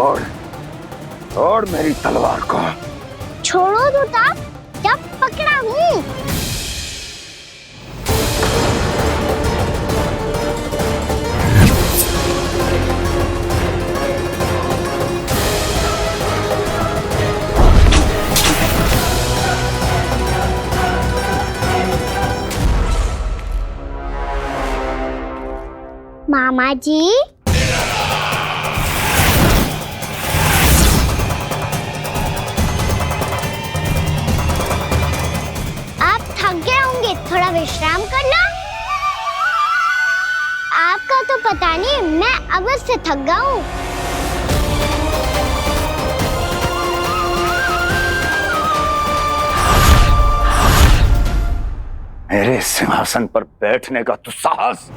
तोड़ तोड़ मेरी तलवार को। छोड़ो दूता, जब पकड़ा हूँ। मामा जी, आप थक गए होंगे, थोड़ा विश्राम कर लो। आपका तो पता नहीं, मैं अब से थक गया हूँ। मेरे सिंहासन पर बैठने का तो साहस।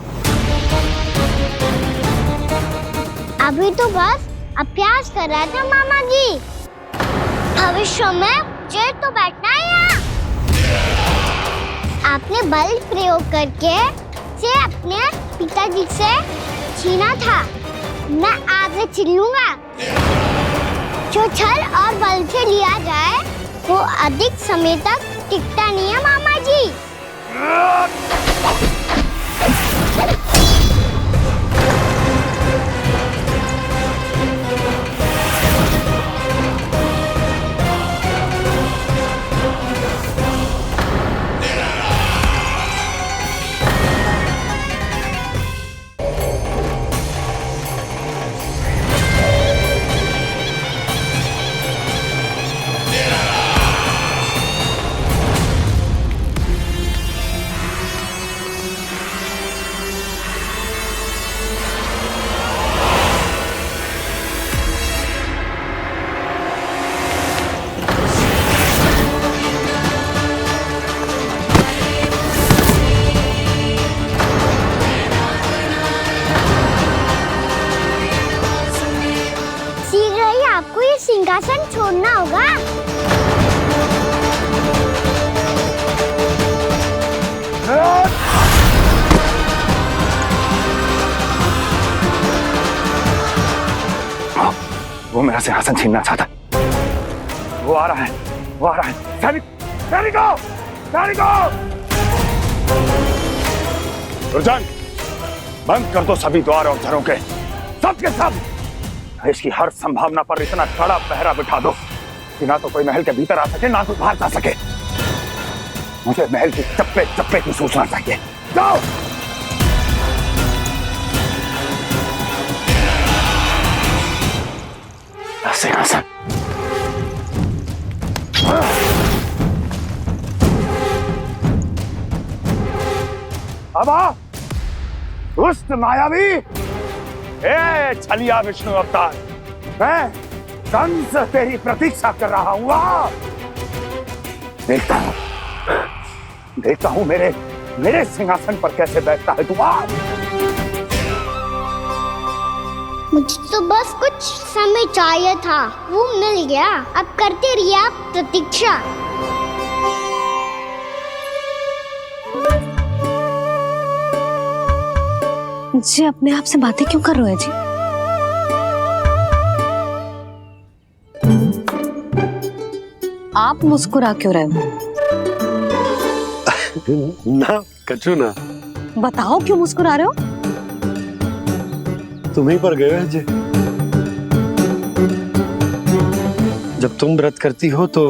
अभी तो बस अभ्यास कर रहा था मामा जी। भविष्य में मुझे तो बैठना है यहाँ। आपने बल प्रयोग करके से अपने पिताजी से छीना था, मैं आपसे छीन लूंगा। जो छल और बल से लिया जाए वो अधिक समय तक टिकता नहीं है मामा जी। आपको ये सिंहासन छोड़ना होगा। वो मेरा सिंहासन छीनना चाहता। वो आ रहा है, वो आ रहा है। सैनिकों, दुर्जन, बंद कर दो सभी द्वार और घरों के, सब के सब। इसकी हर संभावना पर इतना कड़ा पहरा बिठा दो कि ना तो कोई महल के भीतर आ सके, ना कोई बाहर जा सके। मुझे महल की चप्पे चप्पे की सूचना चाहिए। जाओ। सिंहासन। अब आ, दुष्ट मायावी, छलिया विष्णु अवतार, मैं कंस तेरी प्रतीक्षा कर रहा हूँ। देखता हूँ मेरे सिंहासन पर कैसे बैठता है तू। मुझे तो बस कुछ समय चाहिए था, वो मिल गया। अब करते रहिए आप प्रतीक्षा। जी अपने आप से बातें क्यों कर रहे हैं जी? आप मुस्कुरा क्यों रहे हो? ना कचू ना। बताओ क्यों मुस्कुरा रहे हो? तुम ही पर गए हैं जी। जब तुम व्रत करती हो तो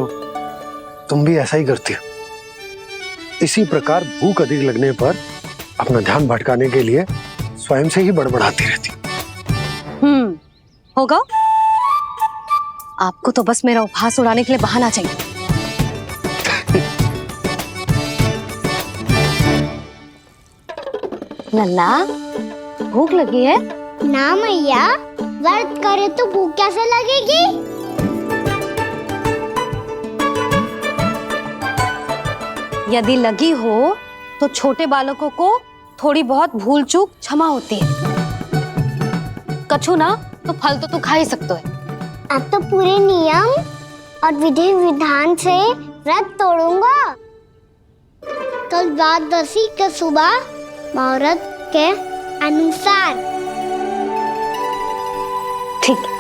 तुम भी ऐसा ही करती हो। इसी प्रकार भूख अधिक लगने पर अपना ध्यान भटकाने के लिए स्वयं से ही बड़बड़ाती रहती। होगा। आपको तो बस मेरा उपहास उड़ाने के लिए बहाना चाहिए। नन्ना, भूख लगी है? ना मैया, व्रत करे तो भूख कैसे लगेगी? यदि लगी हो तो छोटे बालकों को थोड़ी बहुत भूल चूक क्षमा होती है। कछु ना तो फल तो तू खा ही सकते है। अब तो पूरे नियम और विधि विधान से व्रत तोड़ूंगा। कल द्वादशी के सुबह मुहूर्त के अनुसार। ठीक है।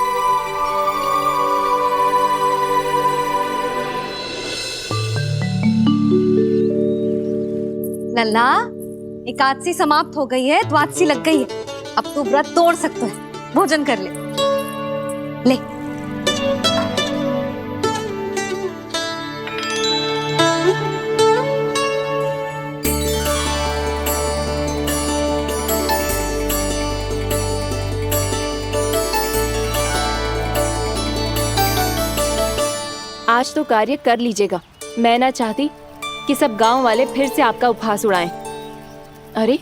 लल्ला, एकादशी समाप्त हो गई है, द्वादशी लग गई है। अब तू व्रत तोड़ सकता है, भोजन कर ले। ले। आज तो कार्य कर लीजिएगा। मैं ना चाहती कि सब गांव वाले फिर से आपका उपहास उड़ाएं। अरे,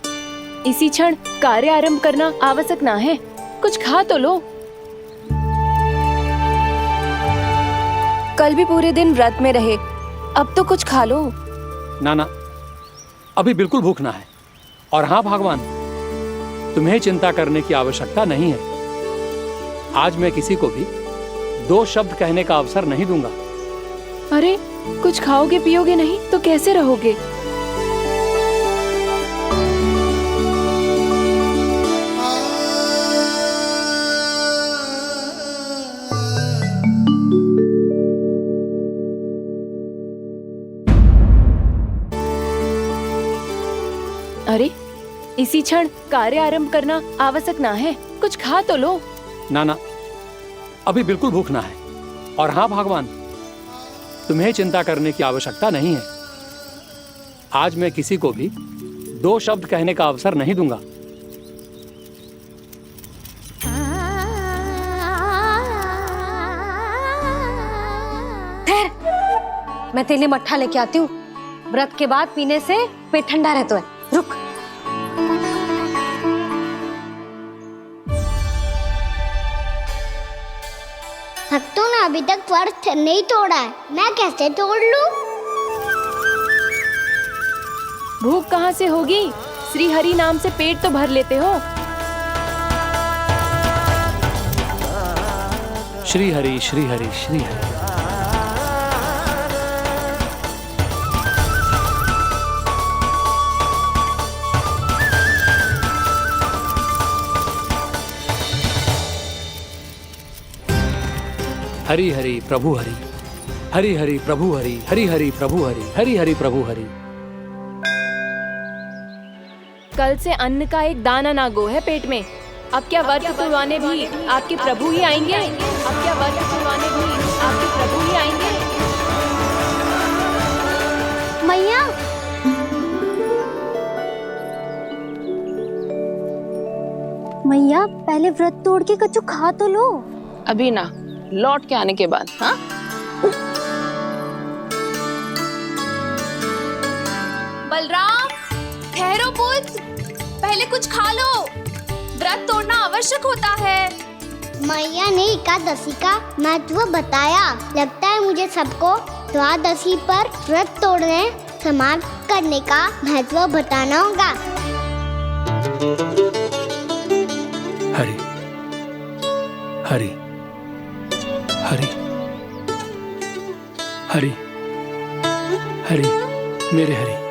इसी क्षण कार्य आरंभ करना आवश्यक ना है। कुछ खा तो लो। कल भी पूरे दिन व्रत में रहे, अब तो कुछ खा लो। ना ना, अभी बिल्कुल भूख ना है। और हाँ भगवान, तुम्हें चिंता करने की आवश्यकता नहीं है। आज मैं किसी को भी 2 शब्द कहने का अवसर नहीं दूंगा। अरे, कुछ खाओगे पियोगे नहीं तो कैसे रहोगे? अरे, इसी क्षण कार्य आरंभ करना आवश्यक ना है। कुछ खा तो लो। ना ना, अभी बिल्कुल भूख ना है। और हाँ भगवान, तुम्हें चिंता करने की आवश्यकता नहीं है। आज मैं किसी को भी 2 शब्द कहने का अवसर नहीं दूंगा। ठहर, मैं तेरे लिए मट्ठा लेके आती हूँ। व्रत के बाद पीने से पेट ठंडा रहता है। रुक। भक्तों ने अभी तक व्रत नहीं तोड़ा है, मैं कैसे तोड़ लूं? भूख कहाँ से होगी? श्री हरि नाम से पेट तो भर लेते हो। श्री हरि श्री हरि श्री हरि। हरि हरि प्रभु हरि, हरि हरि प्रभु हरि, हरि हरि प्रभु हरि, हरि हरि प्रभु हरि। कल से अन्न का एक दाना ना गो है पेट में। अब क्या व्रत तुड़वाने भी आपके प्रभु ही आएंगे? अब क्या व्रत तुड़वाने भी आपके प्रभु ही आएंगे? मैया, मैया पहले व्रत तोड़ के कच्चू खा तो लो। अभी ना, लौट के आने के बाद। हाँ, बलराम, ठहरो पुत्र, पहले कुछ खा लो। व्रत तोड़ना आवश्यक होता है। मैया ने एकादशी का महत्व बताया। लगता है मुझे सबको द्वादशी पर व्रत तोड़ने समाप्त करने का महत्व बताना होगा। हरि हरि हरि हरि हरि, मेरे हरि।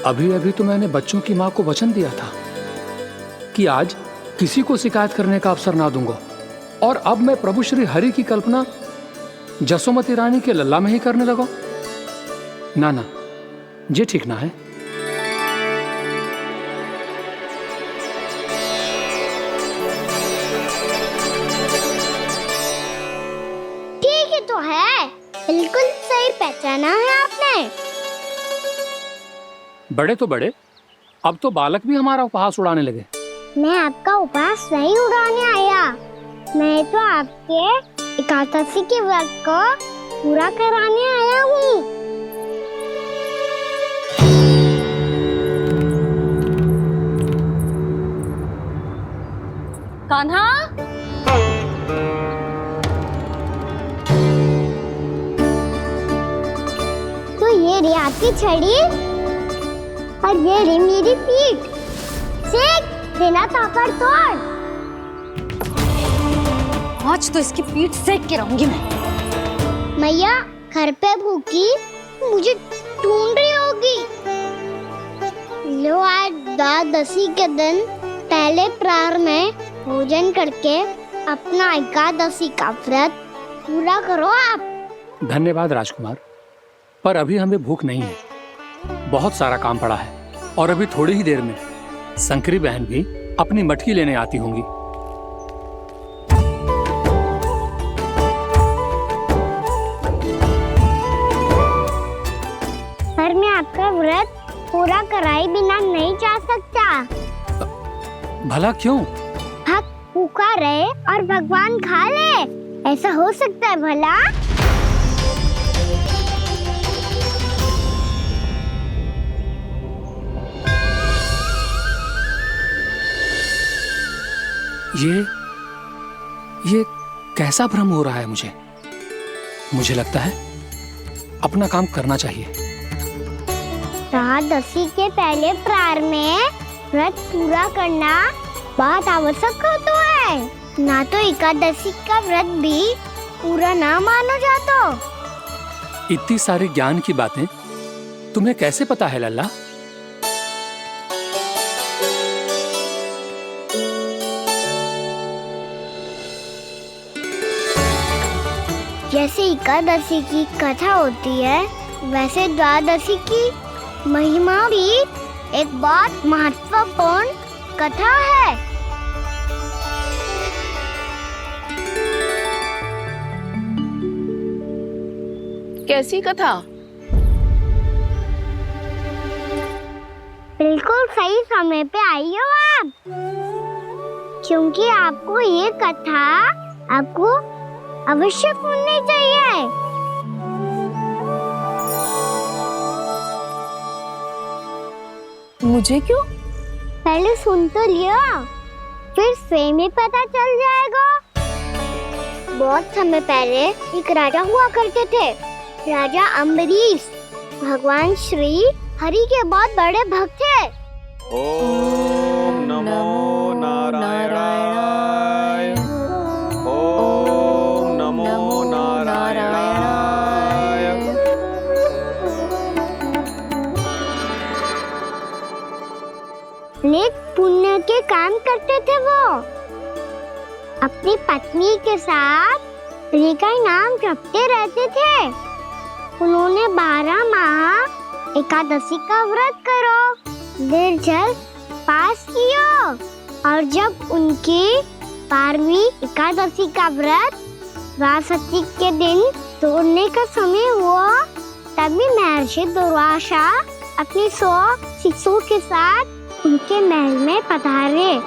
अभी अभी तो मैंने बच्चों की माँ को वचन दिया था कि आज किसी को शिकायत करने का अवसर ना दूंगा, और अब मैं प्रभु श्री हरि की कल्पना जसोमती रानी के लल्ला में ही करने लगा। ना ना, ये ठीक ना है। ठीक ही तो है, बिल्कुल सही पहचाना है आपने। बड़े तो बड़े, अब तो बालक भी हमारा उपहास उड़ाने लगे। मैं आपका उपहास नहीं उड़ाने आया, मैं तो आपके एकादशी के व्रत को पूरा कराने आया हूँ। कान्हा, छड़ी और ये रही मेरी पीठ। सेक बिना तापर तोड़। आज तो इसकी पीठ सेक के रहूंगी मैं। मैया घर पे भूखी मुझे ढूंढ रही होगी। लो आज द्वादशी के दिन पहले प्रहर में भोजन करके अपना एकादशी का व्रत पूरा करो आप। धन्यवाद राजकुमार, पर अभी हमें भूख नहीं है। बहुत सारा काम पड़ा है और अभी थोड़ी ही देर में शंकरी बहन भी अपनी मटकी लेने आती होंगी। पर मैं आपका व्रत पूरा कराए बिना नहीं जा सकता। भला क्यों? भक्त भूखा रहे और भगवान खा ले, ऐसा हो सकता है भला? ये कैसा भ्रम हो रहा है मुझे? मुझे लगता है अपना काम करना चाहिए। द्वादशी के पहले प्रहर में व्रत पूरा करना बहुत आवश्यक होता है। ना तो एकादशी का व्रत भी पूरा ना मानो जातो। इतनी सारी ज्ञान की बातें तुम्हें कैसे पता है लल्ला? जैसे एकादशी की कथा होती है, वैसे द्वादशी की महिमा भी एक बहुत महत्वपूर्ण कथा है। कैसी कथा? बिल्कुल सही समय पे आई हो आप, क्योंकि आपको ये कथा आपको अवश्य सुननी चाहिए। मुझे क्यों? पहले सुन तो लियो, फिर स्वयं ही पता चल जाएगा। बहुत समय पहले एक राजा हुआ करते थे, राजा अम्बरीश। भगवान श्री हरि के बहुत बड़े भक्त थे। ओम नमो नारायणाय। ओम नमो नारायणाय। नेक पुण्य के काम करते थे वो। अपनी पत्नी के साथ हरि का नाम जपते रहते थे। उन्होंने 12 माह एकादशी का व्रत करो निर्जल पास किया, और जब उनकी 12वीं एकादशी का व्रत द्वादशी के दिन तोड़ने का समय हुआ, तभी महर्षि दुर्वासा अपनी 100 शिष्यों के साथ उनके महल में पधारे।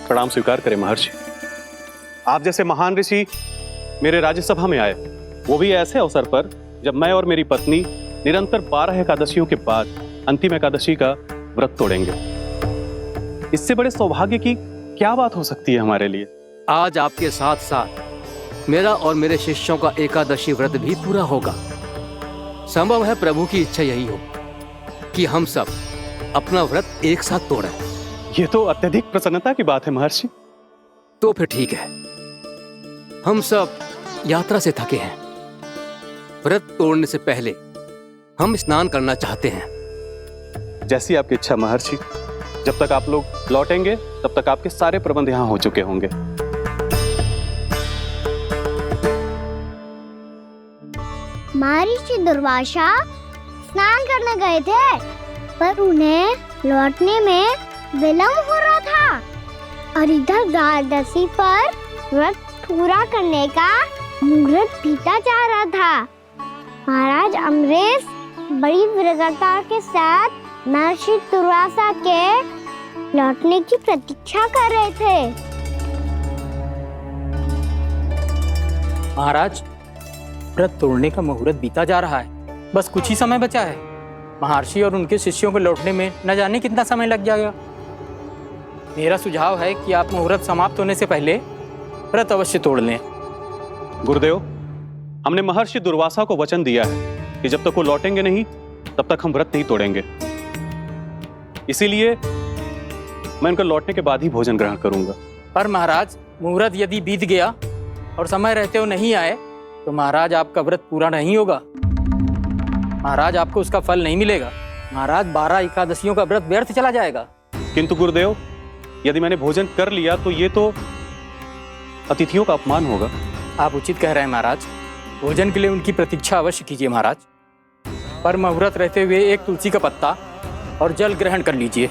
प्रणाम स्वीकार करें महर्षि। आप जैसे महान ऋषि मेरे राज्यसभा में आए, वो भी ऐसे अवसर पर जब मैं और मेरी पत्नी निरंतर 12 एकादशियों के बाद अंतिम एकादशी का व्रत तोड़ेंगे। इससे बड़े सौभाग्य की क्या बात हो सकती है हमारे लिए? आज आपके साथ साथ मेरा और मेरे शिष्यों का एकादशी व्रत भी पूरा होगा। संभव है प्रभु की इच्छा यही हो कि हम सब अपना व्रत एक साथ तोड़ें। ये तो अत्यधिक प्रसन्नता की बात है महर्षि। तो फिर ठीक है, हम सब यात्रा से थके हैं। व्रत तोड़ने से पहले हम स्नान करना चाहते हैं। जैसी आपकी इच्छा महर्षि। जब तक आप लोग लौटेंगे तब तक आपके सारे प्रबंध यहाँ हो चुके होंगे। महर्षि दुर्वासा स्नान करने गए थे, पर उन्हें लौटने में विलंब हो रहा था, और इधर द्वादशी पर व्रत पूरा करने का मुहूर्त बीता जा रहा था। महाराज अम्बरीश बड़ी विरगता के साथ महर्षि दुर्वासा के लौटने की प्रतीक्षा कर रहे थे। महाराज, व्रत तोड़ने का मुहूर्त बीता जा रहा है। बस कुछ ही समय बचा है। महर्षि और उनके शिष्यों को लौटने में न जाने कितना समय लग जाएगा। मेरा सुझाव है कि आप मुहूर्त समाप्त होने से पहले व्रत अवश्य तोड़ लें। गुरुदेव, हमने महर्षि दुर्वासा को वचन दिया है कि जब तक वो लौटेंगे नहीं तब तक हम व्रत नहीं तोड़ेंगे। इसीलिए मैं उनका लौटने के बाद ही भोजन ग्रहण करूंगा। पर महाराज, मुहूर्त यदि बीत गया और समय रहते हो नहीं आए तो महाराज आपका व्रत पूरा नहीं होगा। महाराज आपको उसका फल नहीं मिलेगा। महाराज 12 एकादशियों का व्रत व्यर्थ चला जाएगा। किंतु गुरुदेव, यदि मैंने भोजन कर लिया तो ये तो अतिथियों का अपमान होगा। आप उचित कह रहे हैं महाराज। भोजन के लिए उनकी प्रतीक्षा अवश्य कीजिए महाराज। पर मुहूर्त रहते हुए एक तुलसी का पत्ता और जल ग्रहण कर लीजिए।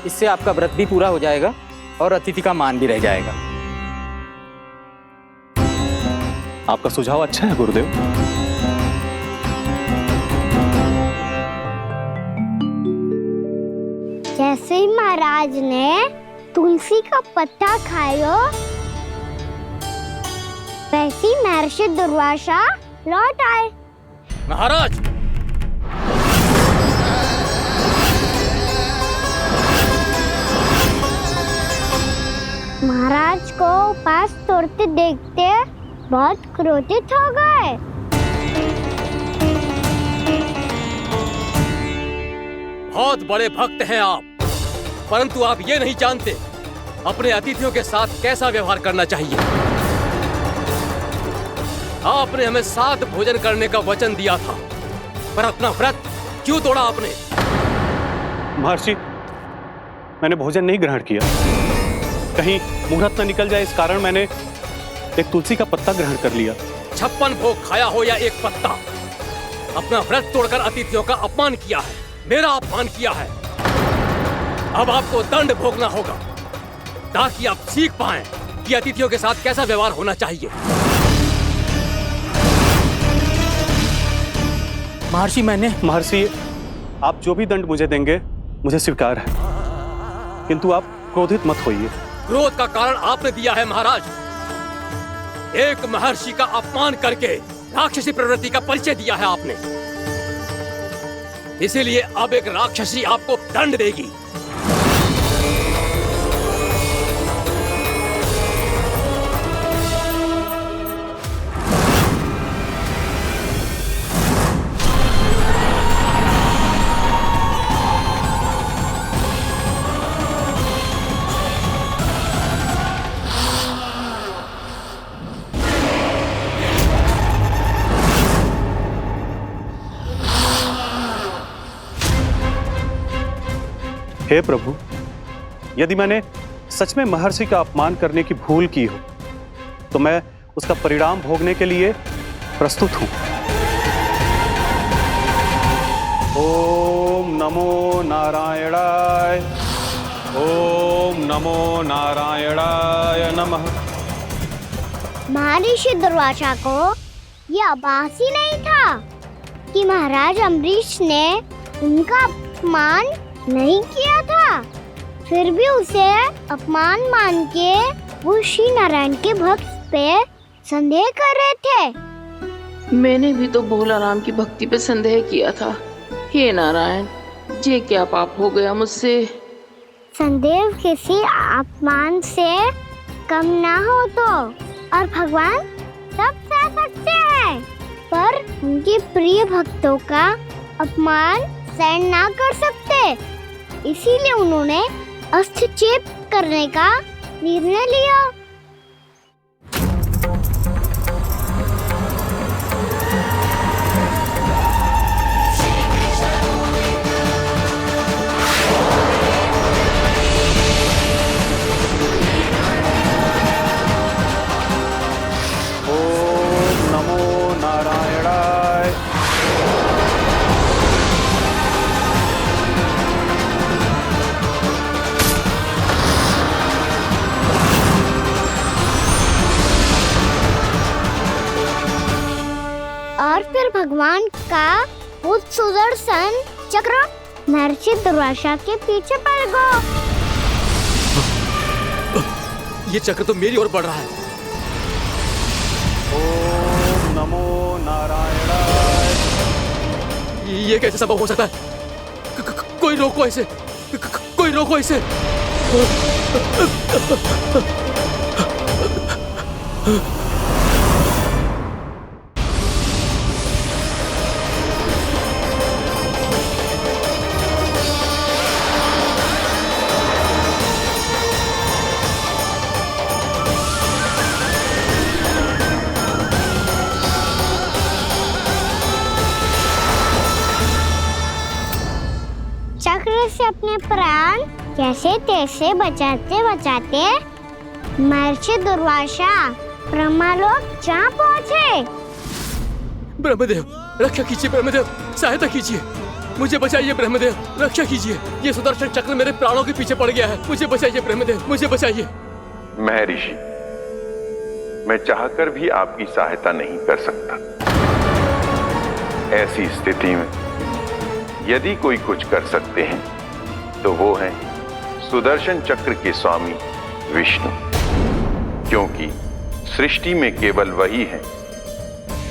इससे आपका व्रत भी पूरा हो जाएगा और अतिथि का मान भी रह जाएगा। आपका सुझाव अच्छा है गुरुदेव। जैसे ही महाराज ने तुलसी का पत्ता खाया, वैसे ही महर्षि दुर्वासा लौट आए। महाराज, महाराज को उपास तोड़ते देखते बहुत क्रोधित हो गए। बहुत बड़े भक्त हैं आप, परंतु आप ये नहीं जानते अपने अतिथियों के साथ कैसा व्यवहार करना चाहिए। आपने हमें साथ भोजन करने का वचन दिया था, पर अपना व्रत क्यों तोड़ा आपने? महर्षि, मैंने भोजन नहीं ग्रहण किया। कहीं मुहूर्त न निकल जाए इस कारण मैंने एक तुलसी का पत्ता ग्रहण कर लिया। 56 भोग खाया हो या एक पत्ता, अपना व्रत तोड़कर अतिथियों का अपमान किया है, मेरा अपमान किया है। अब आपको दंड भोगना होगा ताकि आप सीख पाएं कि अतिथियों के साथ कैसा व्यवहार होना चाहिए। महर्षि, आप जो भी दंड मुझे देंगे मुझे स्वीकार है, किंतु आप क्रोधित मत होइए। क्रोध का कारण आपने दिया है महाराज। एक महर्षि का अपमान करके राक्षसी प्रवृत्ति का परिचय दिया है आपने। इसीलिए अब एक राक्षसी आपको दंड देगी। हे प्रभु, यदि मैंने सच में महर्षि का अपमान करने की भूल की हो तो मैं उसका परिणाम भोगने के लिए प्रस्तुत हूं। ओम नमो नारायणाय, ओम नमो नारायणाय नमः। महर्षि दुर्वासा को यह आभास ही नहीं था कि महाराज अम्बरीश ने उनका अपमान नहीं किया था। फिर भी उसे अपमान मान के वो श्री नारायण के भक्त पे संदेह कर रहे थे। मैंने भी तो भोला राम की भक्ति पे संदेह किया था। हे नारायण, ये क्या पाप हो गया मुझसे? संदेह किसी अपमान से कम ना हो तो, और भगवान सब सह सकते हैं, पर उनके प्रिय भक्तों का अपमान सहन ना कर सकते। इसीलिए उन्होंने हस्तक्षेप करने का निर्णय लिया। ओम नमो नारायणाय। और फिर भगवान का वो सुदर्शन चक्र महर्षि दुर्वासा के पीछे पड़ गया। ये चक्र तो मेरी ओर बढ़ रहा है। ओम नमो नारायणाय। ये कैसे संभव हो सकता है? कोई रोको इसे, कोई रोको इसे। अपने प्राण कैसे तैसे बचाते बचाते महर्षि दुर्वासा ब्रह्मलोक जहाँ पहुँचे। ब्रह्मदेव रक्षा कीजिए, ब्रह्मदेव सहायता कीजिए, मुझे बचाइए ब्रह्मदेव, रक्षा कीजिए। ये सुदर्शन चक्र मेरे प्राणों के पीछे पड़ गया है, मुझे बचाइए ब्रह्मदेव, मुझे बचाइए। महर्षि, मैं चाहकर भी आपकी सहायता नहीं कर सकता। ऐसी स्थिति में यदि कोई कुछ कर सकते हैं तो वो है सुदर्शन चक्र के स्वामी विष्णु, क्योंकि सृष्टि में केवल वही है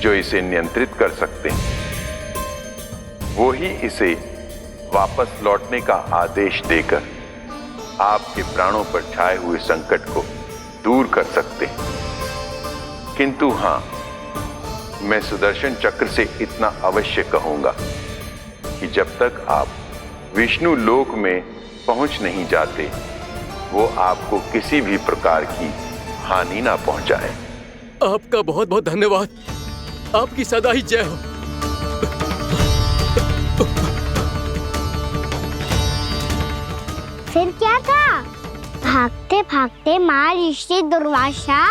जो इसे नियंत्रित कर सकते हैं। वो ही इसे वापस लौटने का आदेश देकर आपके प्राणों पर छाए हुए संकट को दूर कर सकते हैं। किंतु हां, मैं सुदर्शन चक्र से इतना अवश्य कहूंगा कि जब तक आप विष्णु लोक में पहुंच नहीं जाते, वो आपको किसी भी प्रकार की हानि ना पहुंचाए। आपका बहुत बहुत धन्यवाद, आपकी सदा ही जय हो। फिर क्या था? भागते भागते महर्षि दुर्वासा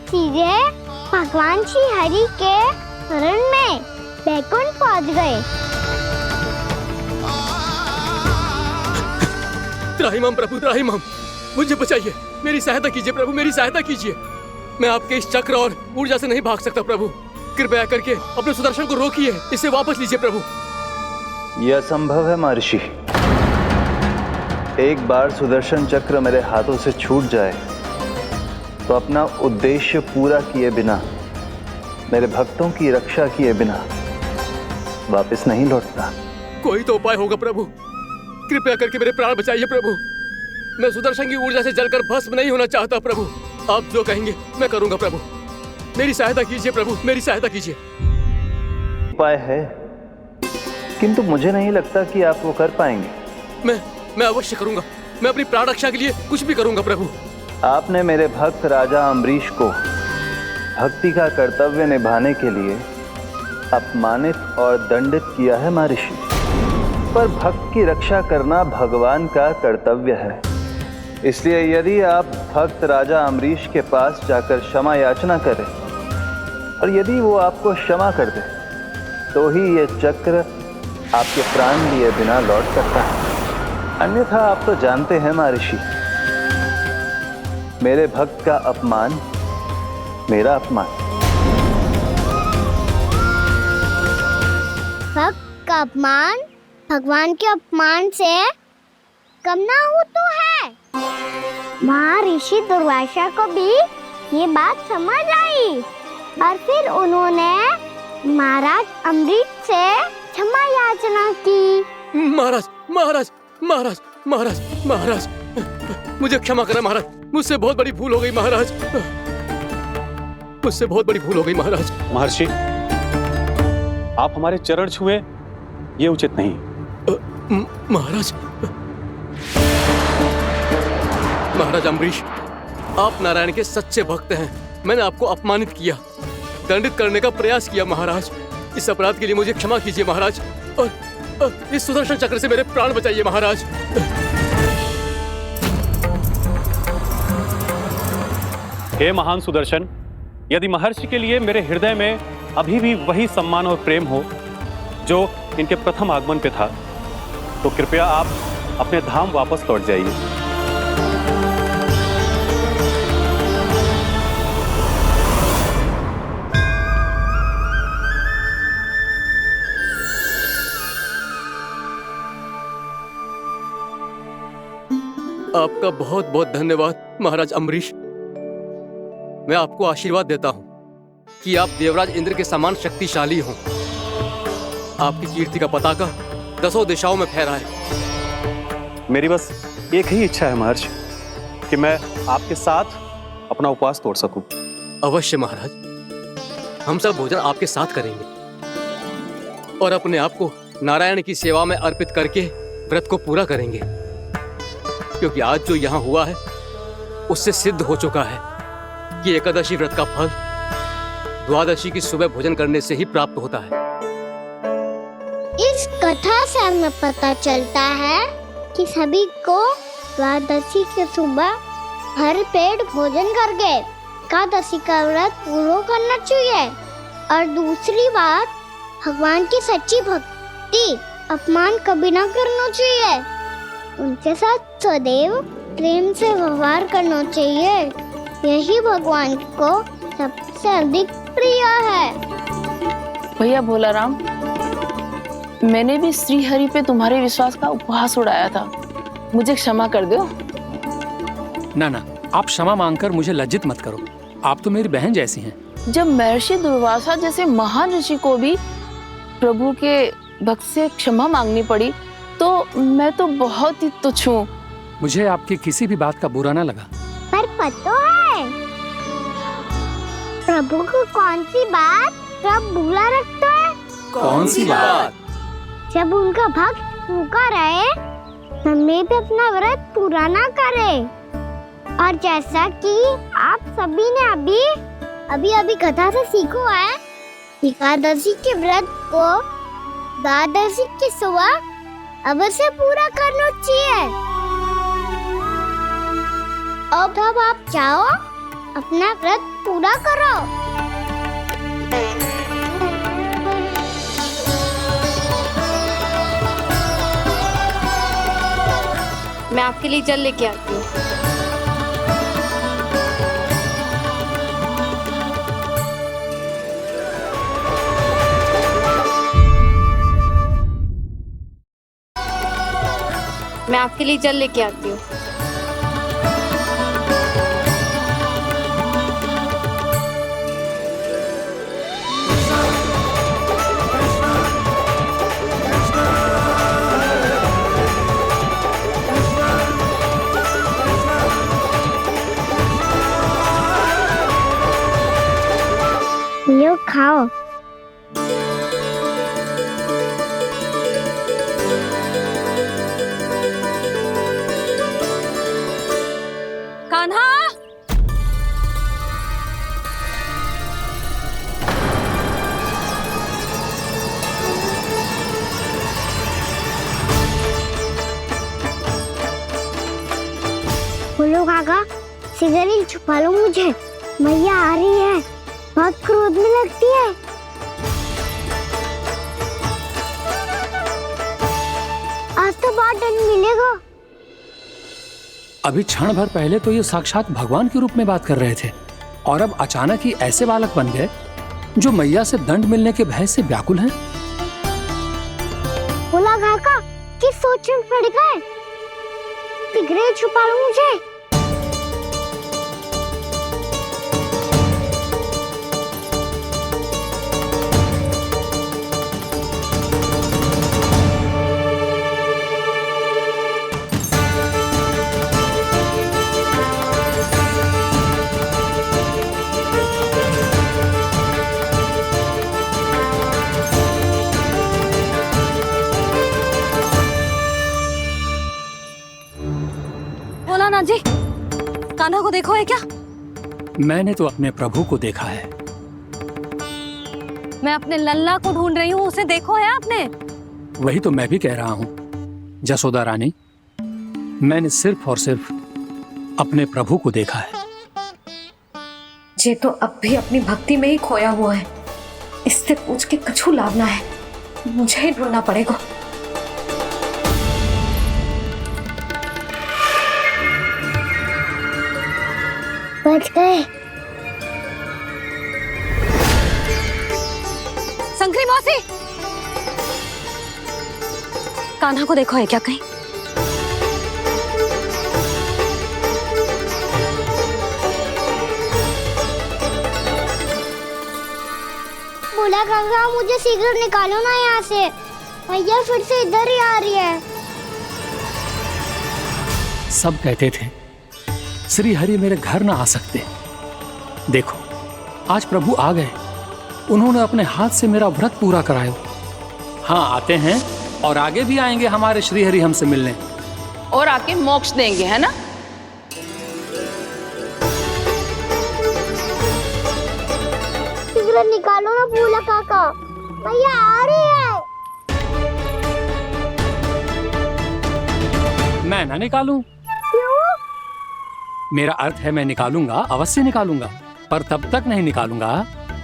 सीधे भगवान श्री हरि के शरण में बैकुंठ पहुंच गए। त्राहिमाम प्रभु, त्राहिमाम, मुझे बचाइए, मेरी सहायता कीजिए प्रभु, मेरी सहायता कीजिए। मैं आपके इस चक्र और ऊर्जा से नहीं भाग सकता प्रभु, कृपया करके अपने सुदर्शन को रोकिए, इसे वापस लीजिए प्रभु। यह असंभव है महर्षि। एक बार सुदर्शन चक्र मेरे हाथों से छूट जाए तो अपना उद्देश्य पूरा किए बिना, मेरे भक्तों की रक्षा किए बिना वापस नहीं लौटता। कोई तो उपाय होगा प्रभु, कृपया करके मेरे प्राण बचाइए प्रभु। मैं सुदर्शन की ऊर्जा से जलकर भस्म नहीं होना चाहता प्रभु। आप जो कहेंगे मैं करूंगा प्रभु, मेरी सहायता कीजिए प्रभु, मेरी सहायता कीजिए। उपाय है, किंतु मुझे नहीं लगता कि आप वो कर पाएंगे। मैं अवश्य करूंगा, मैं अपनी प्राण रक्षा के लिए कुछ भी करूंगा प्रभु। आपने मेरे भक्त राजा अम्बरीश को भक्ति का कर्तव्य निभाने के लिए अपमानित और दंडित किया है महर्षि, पर भक्त की रक्षा करना भगवान का कर्तव्य है। इसलिए यदि आप भक्त राजा अम्बरीश के पास जाकर क्षमा याचना करें और यदि वो आपको क्षमा कर दे तो ही ये चक्र आपके प्राण लिए बिना लौट सकता है। अन्यथा आप तो जानते हैं महर्षि, मेरे भक्त का अपमान मेरा अपमान। भक्त का अपमान भगवान के अपमान से कम ना हो तो है। महर्षि दुर्वासा को भी ये बात समझ आई और फिर उन्होंने महाराज अम्बरीश से क्षमा याचना की। महाराज महाराज महाराज महाराज महाराज, मुझे क्षमा करें महाराज, मुझसे बहुत बड़ी भूल हो गई महाराज, मुझसे बहुत बड़ी भूल हो गई महाराज। महर्षि, आप हमारे चरण छुए ये उचित नहीं। महाराज, महाराज अम्बरीश, आप नारायण के सच्चे भक्त हैं। मैंने आपको अपमानित किया, दंडित करने का प्रयास किया महाराज। इस अपराध के लिए मुझे क्षमा कीजिए महाराज, और इस सुदर्शन चक्र से मेरे प्राण बचाइए महाराज। हे महान सुदर्शन, यदि महर्षि के लिए मेरे हृदय में अभी भी वही सम्मान और प्रेम हो जो इनके प्रथम आगमन पे था, तो कृपया आप अपने धाम वापस लौट जाइए। आपका बहुत बहुत धन्यवाद महाराज अम्बरीश। मैं आपको आशीर्वाद देता हूं कि आप देवराज इंद्र के समान शक्तिशाली हों। आपकी कीर्ति का पताका दसों दिशाओं में फहराए। मेरी बस एक ही इच्छा है महर्षि, कि मैं आपके साथ अपना उपवास तोड़ सकूं। अवश्य महाराज, हम सब भोजन आपके साथ करेंगे और अपने आप को नारायण की सेवा में अर्पित करके व्रत को पूरा करेंगे, क्योंकि आज जो यहाँ हुआ है उससे सिद्ध हो चुका है कि एकादशी व्रत का फल द्वादशी की सुबह भोजन करने से ही प्राप्त होता है। इस कथा से हमें पता चलता है कि सभी को द्वादशी के सुबह भर पेट भोजन करके एकादशी का व्रत पूरा करना चाहिए। और दूसरी बात, भगवान की सच्ची भक्ति अपमान कभी ना करना चाहिए। उनके साथ सदैव प्रेम से व्यवहार करना चाहिए। यही भगवान को सबसे अधिक प्रिय है। भैया भोला राम, मैंने भी श्री हरि पे तुम्हारे विश्वास का उपहास उड़ाया था, मुझे क्षमा कर दो। ना ना, आप क्षमा मांगकर मुझे लज्जित मत करो, आप तो मेरी बहन जैसी हैं। जब महर्षि दुर्वासा जैसे महान ऋषि को भी प्रभु के भक्त से क्षमा मांगनी पड़ी, तो मैं तो बहुत ही तुच्छ हूँ। मुझे आपकी किसी भी बात का बुरा ना लगा। पर पता है प्रभु को कौन सी बात सब भूला रखता है? कौन सी बात? जब उनका भक्त भूखा रहे, हमें भी अपना व्रत पूरा ना करे। और जैसा कि आप सभी ने अभी कथा से सीखो है, एकादशी के व्रत को द्वादशी की सुबह अवश्य पूरा करना चाहिए। अब आप जाओ, अपना व्रत पूरा करो। मैं आपके लिए जल लेके आती हूँ। मैं आपके लिए जल लेके आती हूँ। लो खाओ। कान्हा, बोलो काका, सिगरेट छुपा लो मुझे, मैया आ रही है, बहुत क्रोध में लगती है। आज तो बहुत दंड मिलेगा। अभी क्षण भर पहले तो ये साक्षात भगवान के रूप में बात कर रहे थे, और अब अचानक ही ऐसे बालक बन गए जो मैया से दंड मिलने के भय से व्याकुल हैं। बोला काका, किस सोच में पड़ गए? सिगरेट छुपा लो मुझे। बोला जी, कान्हा को देखो है क्या? मैंने तो अपने प्रभु को देखा है। मैं अपने लल्ला को ढूंढ रही हूँ, उसे देखो है आपने? वही तो मैं भी कह रहा हूँ जसोदा रानी, मैंने सिर्फ और सिर्फ अपने प्रभु को देखा है। ये तो अब भी अपनी भक्ति में ही खोया हुआ है, इससे पूछ के कछु लाभ ना है, मुझे ही ढूंढना पड़ेगा। बच गए। शंकरी मौसी, कान्हा को देखो है क्या कहीं? बोला गंगा, मुझे सिगरेट निकालो ना यहाँ से, भैया फिर से इधर ही आ रही है। सब कहते थे श्री हरि मेरे घर ना आ सकते, देखो आज प्रभु आ गए, उन्होंने अपने हाथ से मेरा व्रत पूरा कराया। हाँ, आते हैं और आगे भी आएंगे हमारे श्री हरि हमसे मिलने, और आके मोक्ष देंगे, है ना? सिगरेट निकालो ना भोला काका, भैया आ रही है। मैं ना निकालूं? मेरा अर्थ है मैं निकालूंगा, अवश्य निकालूंगा, पर तब तक नहीं निकालूंगा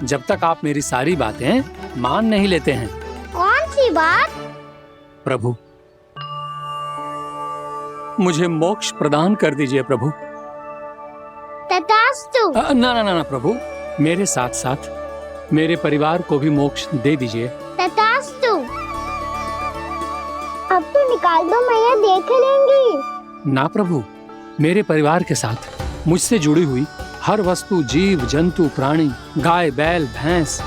जब तक आप मेरी सारी बातें मान नहीं लेते हैं। कौन सी बात? प्रभु, मुझे मोक्ष प्रदान कर दीजिए प्रभु। तथास्तु। ना ना ना ना प्रभु, मेरे साथ साथ मेरे परिवार को भी मोक्ष दे दीजिए। तथास्तु। अब तो निकाल दो, मैया देख लेंगी। ना प्रभु, मेरे परिवार के साथ मुझसे जुड़ी हुई हर वस्तु, जीव जंतु, प्राणी, गाय बैल भैंस,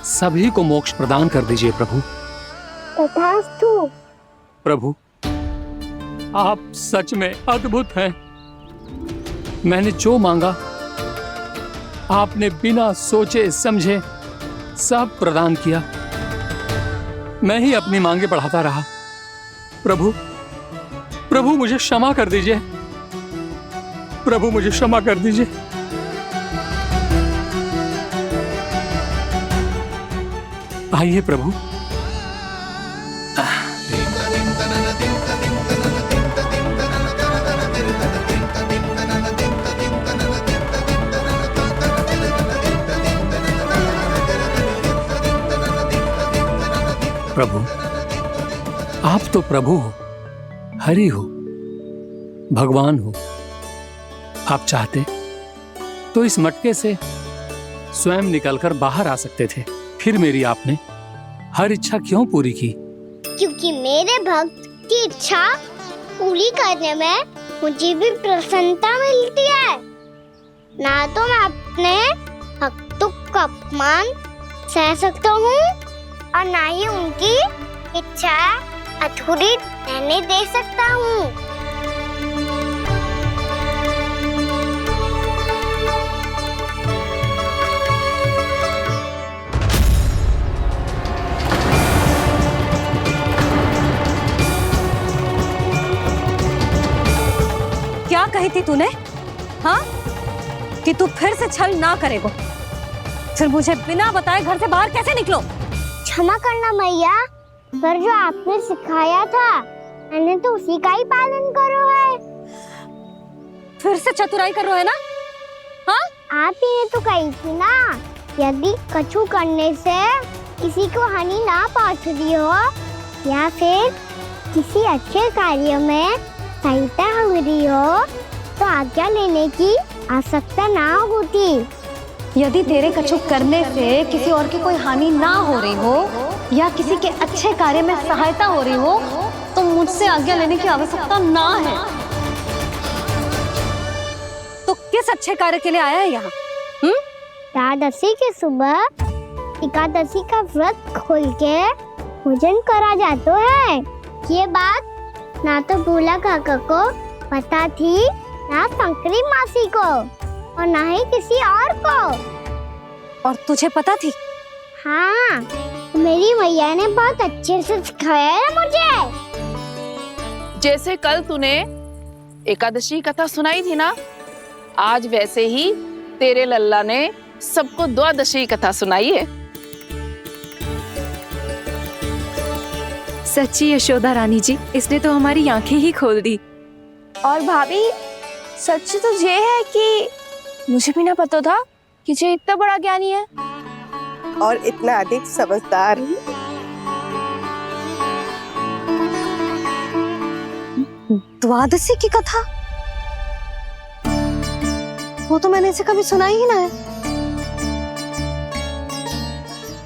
सभी को मोक्ष प्रदान कर दीजिए प्रभु। तथास्तु। प्रभु, आप सच में अद्भुत हैं। मैंने जो मांगा आपने बिना सोचे समझे सब प्रदान किया। मैं ही अपनी मांगे बढ़ाता रहा। प्रभु, प्रभु मुझे क्षमा कर दीजिए। प्रभु मुझे क्षमा कर दीजिए। आइए प्रभु। प्रभु, आप तो प्रभु हो, हरि हो, भगवान हो। आप चाहते तो इस मटके से स्वयं निकलकर बाहर आ सकते थे, फिर मेरी आपने हर इच्छा क्यों पूरी की? क्योंकि मेरे भक्त की इच्छा पूरी करने में मुझे भी प्रसन्नता मिलती है। ना तो मैं अपने भक्तों का अपमान सह सकता हूँ और ना ही उनकी इच्छा अधूरी रहने दे सकता हूँ। क्या कही थी तूने? हाँ, कि तू फिर से छल ना करेगा। फिर मुझे बिना बताए घर से बाहर कैसे निकलो? क्षमा करना मैया, पर जो आपने सिखाया था मैंने तो उसी का ही पालन करो है। फिर से चतुराई कर रहे हो है ना? हाँ? आप ही ने तो कही थी ना, यदि कछु करने से किसी को हानि ना पहुंचती हो या फिर किसी अच्छे कार्य में सहायता हो रही हो तो आज्ञा लेने की आवश्यकता ना होती। यदि तेरे कछु करने से किसी और की कोई हानि ना हो रही हो या किसी के अच्छे कार्य में सहायता हो रही हो तो मुझसे आज्ञा लेने की आवश्यकता ना है। तो किस अच्छे कार्य के लिए आया है यहाँ? एकादशी के सुबह एकादशी का व्रत खोल के भोजन करा जाता है। ये बात ना तो भोला काका को पता थी, ना शंकरी मासी को और ना ही किसी और को। और तुझे पता थी? हाँ, मेरी मैया ने बहुत अच्छे से सिखाया है मुझे। जैसे कल तूने एकादशी कथा सुनाई थी ना, आज वैसे ही तेरे लल्ला ने सबको द्वादशी कथा सुनाई है। सच्ची यशोदा रानी जी, इसने तो हमारी आंखें ही खोल दी। और भाभी, सच तो ये है कि मुझे भी ना पता था कि ये इतना बड़ा ज्ञानी है और इतना अधिक समझदार। द्वादशी की कथा? वो तो मैंने इसे कभी सुना ही ना है।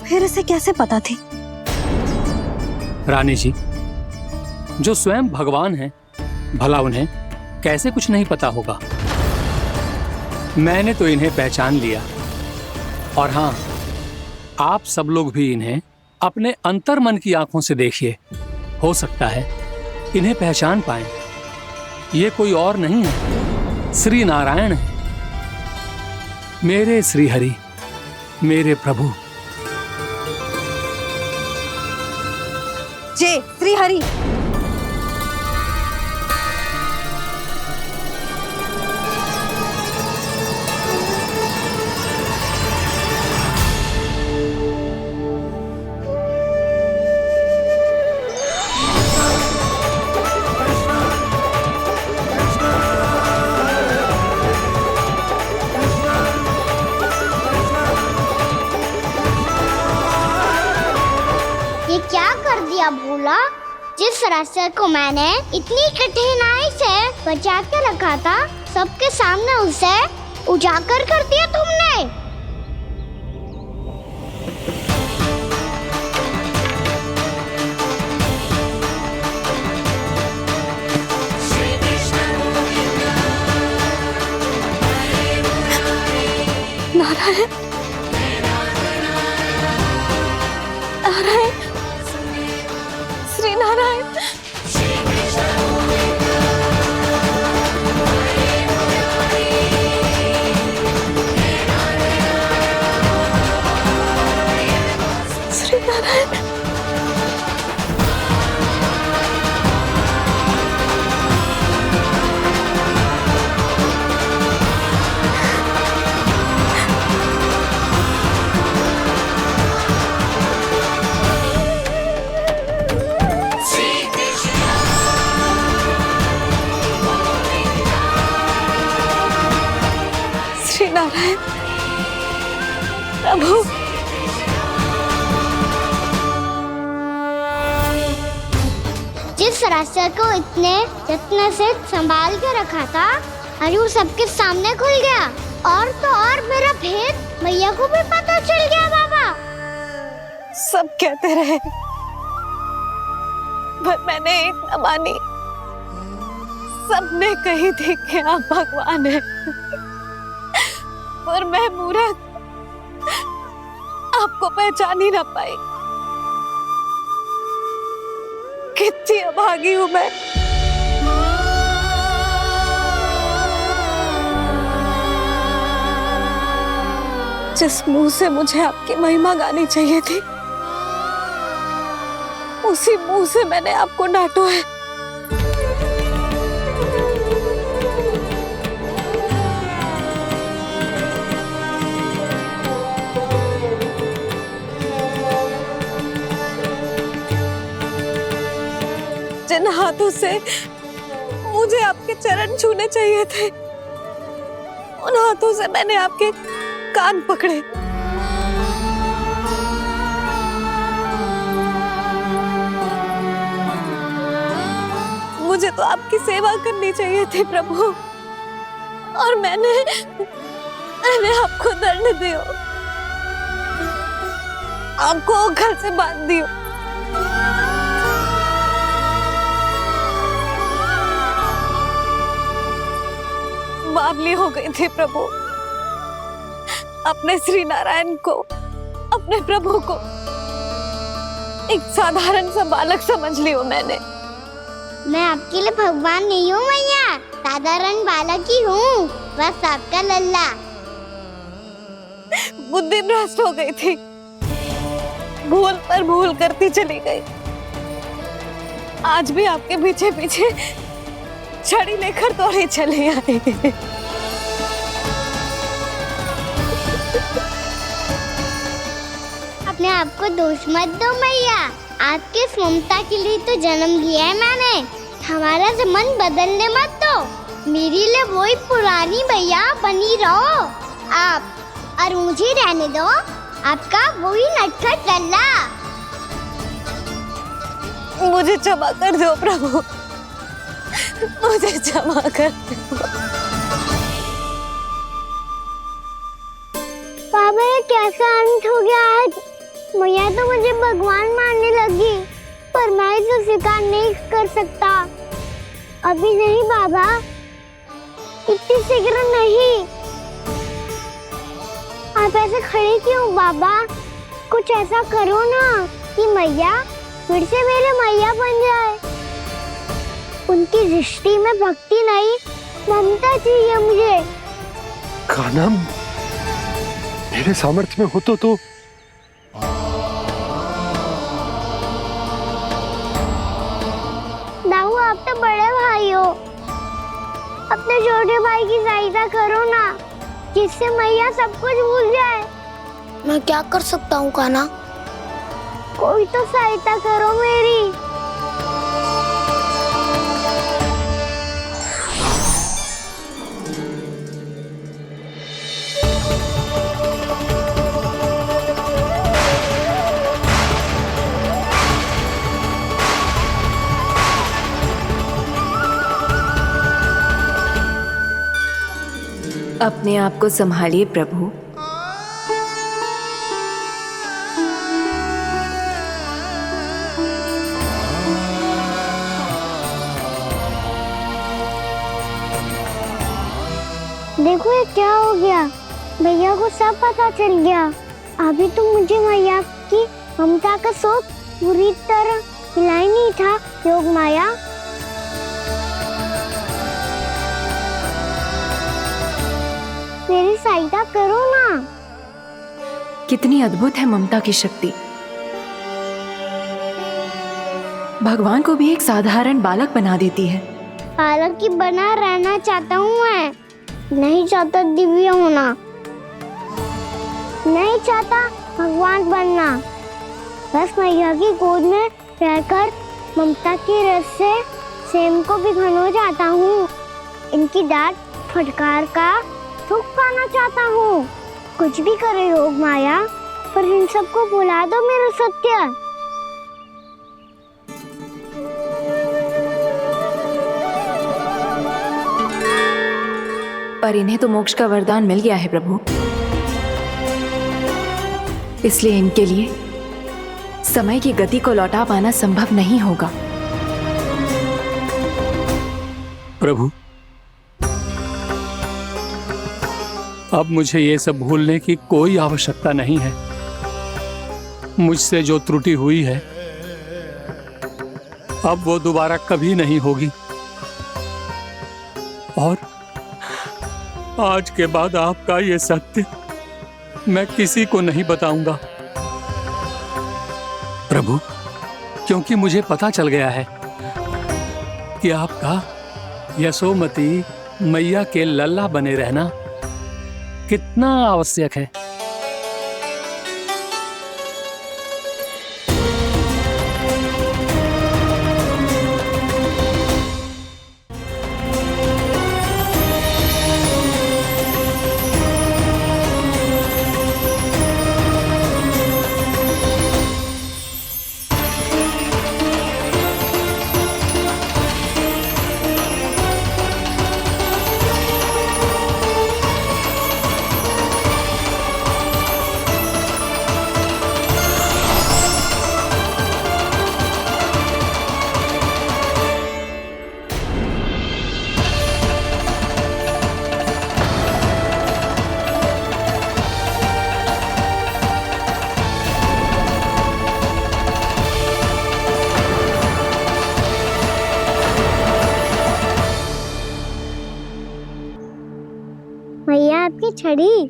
फिर इसे कैसे पता थी? रानी जी, जो स्वयं भगवान हैं, भला उन्हें कैसे कुछ नहीं पता होगा? मैंने तो इन्हें पहचान लिया। और हाँ, आप सब लोग भी इन्हें अपने अंतर्मन की आंखों से देखिए, हो सकता है इन्हें पहचान पाएं। ये कोई और नहीं है, श्री नारायण है, मेरे श्री हरि, मेरे प्रभु। जय श्री हरि। कर दिया भोला? जिस रास्ते को मैंने इतनी कठिनाई से बचा के रखा था, सबके सामने उसे उजागर कर दिया तुमने। नारायण, नारायण, श्री नारायण। श्री नारायण। श्री नारायण प्रभु। जिस रास्ते को इतने जत्न से संभाल के रखा था, आज वो सबके सामने खुल गया। और तो और मेरा भेद मैया को भी पता चल गया। बाबा सब कहते रहे, पर मैंने एक न मानी। सबने कही थी कि आप भगवान हैं, पर मैं मूर्ख आपको पहचान ही ना पाई। कितनी अभागी हूं मैं। जिस मुंह से मुझे आपकी महिमा गानी चाहिए थी, उसी मुंह से मैंने आपको डांटा है। जिन हाथों से मुझे आपके चरण छूने चाहिए थे, उन हाथों से मैंने आपके कान पकड़े। मुझे तो आपकी सेवा करनी चाहिए थी प्रभु, और मैंने आपको दंड दियो, आपको घर से बांध दियो। बावली हो गई थी प्रभु। अपने श्री नारायण को, अपने प्रभु को एक साधारण सा बालक समझ लियो मैंने। मैं आपके लिए भगवान नहीं हूँ मैया, साधारण बालक ही हूँ, बस आपका लल्ला। बुद्धि भ्रष्ट हो गई थी, भूल पर भूल करती चली गई। आज भी आपके पीछे पीछे छड़ी लेकर दौड़े चले आए। अपने आप को दोष मत दो मैया, आपकी ममता के लिए तो जन्म लिया है मैंने। हमारा से मन बदलने मत दो। मेरे लिए वही पुरानी भैया बनी रहो आप, और मुझे रहने दो आपका वही नटखट लल्ला। मुझे क्षमा कर दो प्रभु, मुझे क्षमा कर दो। बाबा ये कैसा अंत हो गया आज? मैया तो मुझे भगवान मानने लगी, पर मैं इसे स्वीकार नहीं कर सकता। अभी नहीं बाबा, इतनी शीघ्र नहीं। आप ऐसे खड़े क्यों बाबा? कुछ ऐसा करो ना कि मैया फिर से मेरे मैया बन जाए। उनकी दृष्टि में भक्ति नहीं, ममता चाहिए मुझे। कान्हा, मेरे सामर्थ्य में हो तो दाऊ, आप तो बड़े भाई हो, अपने छोटे भाई की सहायता करो ना, जिससे मैया सब कुछ भूल जाए। मैं क्या कर सकता हूँ कान्हा? कोई तो सहायता करो मेरी। अपने आप को संभालिए प्रभु। देखो ये क्या हो गया, भैया को सब पता चल गया। अभी तो मुझे मैया की ममता का शौक पूरी तरह मिला नहीं था। योग माया, मेरी सहायता करो ना। कितनी अद्भुत है ममता की शक्ति। भगवान को भी एक साधारण बालक बना देती है। बालक की बना रहना चाहता हूँ मैं, नहीं चाहता दिव्य होना, नहीं चाहता भगवान बनना। बस मैया की गोद में रहकर ममता की रस से सेम को भी घनो जाता हूँ। इनकी डांट फटकार का सुख पाना चाहता हूँ। कुछ भी करे योग माया, पर इन सबको भुला दो मेरा सत्य। पर इन्हें तो मोक्ष का वरदान मिल गया है प्रभु, इसलिए इनके लिए समय की गति को लौटा पाना संभव नहीं होगा। प्रभु, अब मुझे ये सब भूलने की कोई आवश्यकता नहीं है। मुझसे जो त्रुटि हुई है अब वो दोबारा कभी नहीं होगी, और आज के बाद आपका ये सत्य मैं किसी को नहीं बताऊंगा प्रभु, क्योंकि मुझे पता चल गया है कि आपका यशोमती मैया के लल्ला बने रहना कितना आवश्यक है। भैया आपकी छड़ी।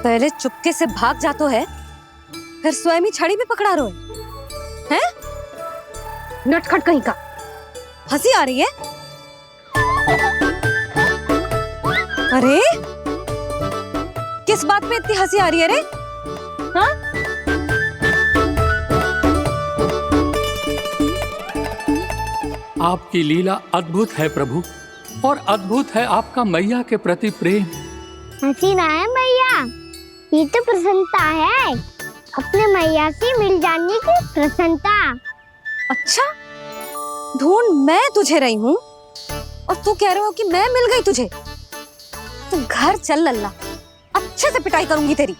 पहले चुपके से भाग जातो है, फिर स्वयं ही छड़ी में पकड़ा रोए हैं? नटखट कहीं का। हंसी आ रही है? अरे किस बात पे इतनी हंसी आ रही है रे? हाँ? आपकी लीला अद्भुत है प्रभु, और अद्भुत है आपका मैया के प्रति प्रेम। हंसी ना है मैया, ये तो प्रसन्नता है, अपने मैया से मिल जाने की प्रसन्नता। अच्छा, ढूंढ मैं तुझे रही हूँ और तू कह रहे हो कि मैं मिल गई तुझे। तू घर चल लल्ला, अच्छे से पिटाई करूंगी तेरी।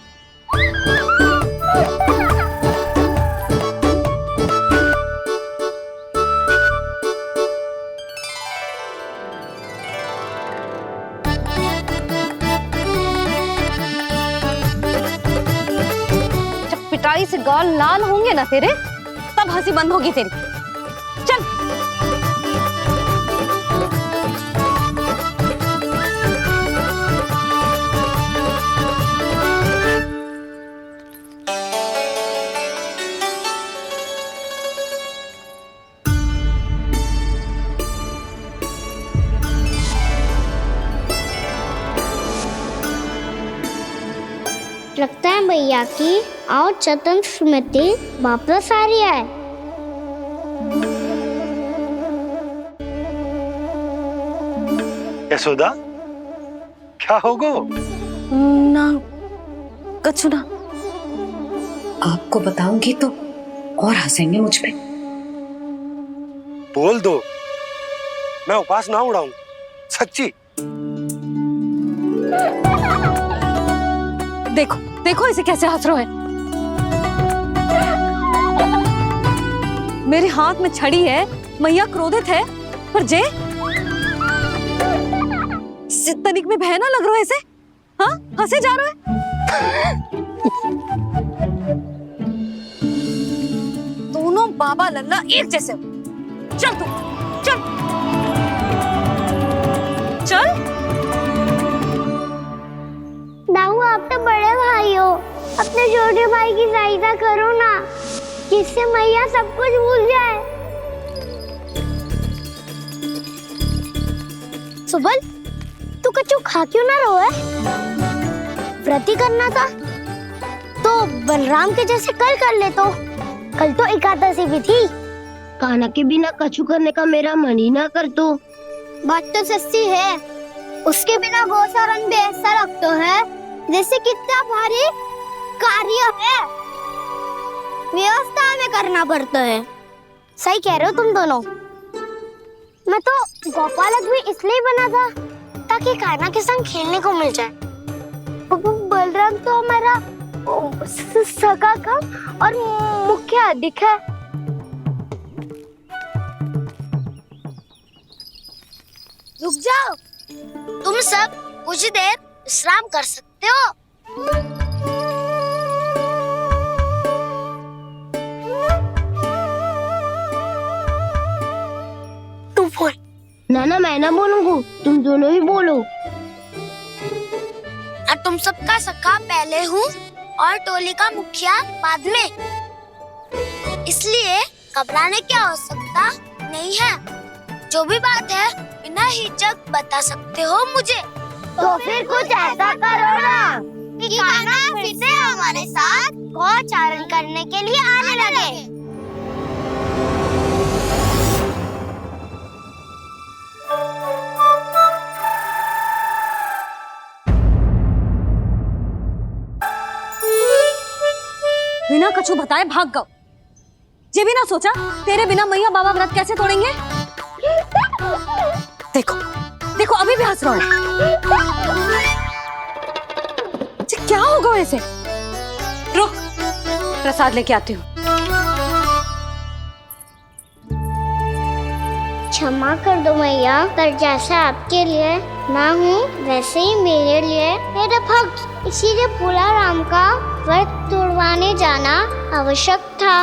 जब पिटाई से गाल लाल होंगे ना तेरे, तब हंसी बंद होगी तेरी। चल। लगता है भैया की और चतन स्मृति वापस आ रही है। यशोदा, क्या होगो? ना कछु ना। आपको बताऊंगी तो और हंसेंगे मुझ पे। बोल दो, मैं उपास ना उड़ाऊं, सच्ची। देखो देखो इसे कैसे हंस रहा है। मेरे हाथ में छड़ी है, मैया क्रोधित है, पर जे तनिक में भय ना लग रहा है इसे। हाँ हंसे जा रहा है। दोनों बाबा लल्ला एक जैसे हो। चल तू चल चल। दाऊ आप तो बड़े भाई हो, अपने छोटे भाई की सहायता करो ना, जिससे मैया सब कुछ भूल जाए। सुबल तू कच्चू खा क्यों ना रहो है? व्रत ही करना था तो बलराम के जैसे कल कर ले। तो कल तो एकादशी भी थी। कान्हा के बिना कछु करने का मेरा मन ही ना कर। तो बात तो सच्ची है, उसके बिना गौसारन भी ऐसा लगता है जैसे कितना भारी कार्य है, व्यवस्था में करना पड़ता है। सही कह रहे हो तुम दोनों। मैं तो गोपालक भी इसलिए बना था ताकि कान्हा के संग खेलने को मिल जाए। बलराम तो हमारा सगा कम और मुख्य अधिक है। रुक जाओ, तुम सब कुछ देर विश्राम कर सकते हो। तुम बोल। ना मैं ना बोलूंगा, तुम दोनों ही बोलो। और तुम सबका सखा पहले हूँ और टोली का मुखिया बाद में, इसलिए घबराने की आवश्यकता नहीं है। जो भी बात है बिना हिचक बता सकते हो मुझे। तो फिर कुछ ऐसा करो ना कि कान्हा फिर से हमारे साथ गौचारण करने के लिए आने लगे। बिना कछु बताए भाग गओ। ये भी ना सोचा तेरे बिना मैया बाबा व्रत कैसे तोड़ेंगे। देखो देखो अभी भी हंस रहा है। क्या होगा ऐसे? रुक प्रसाद लेके आती हूँ। क्षमा कर दो मैया, पर जैसा आपके लिए मैं हूँ वैसे ही मेरे लिए मेरा भक्त, इसीलिए भोला राम का व्रत तोड़वाने जाना आवश्यक था।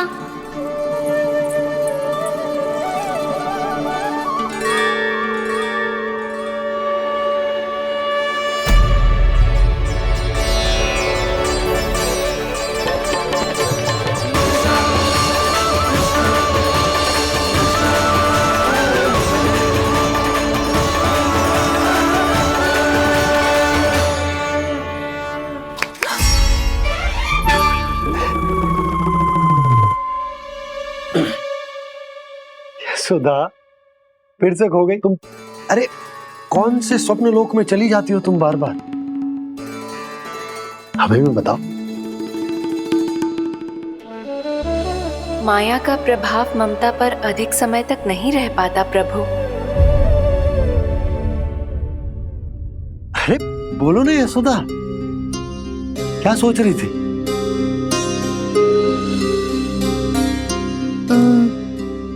सुधा फिर से खो गई तुम। अरे कौन से स्वप्न लोक में चली जाती हो तुम बार बार? हमें भी बताओ। माया का प्रभाव ममता पर अधिक समय तक नहीं रह पाता प्रभु। अरे बोलो ना यशोदा, क्या सोच रही थी?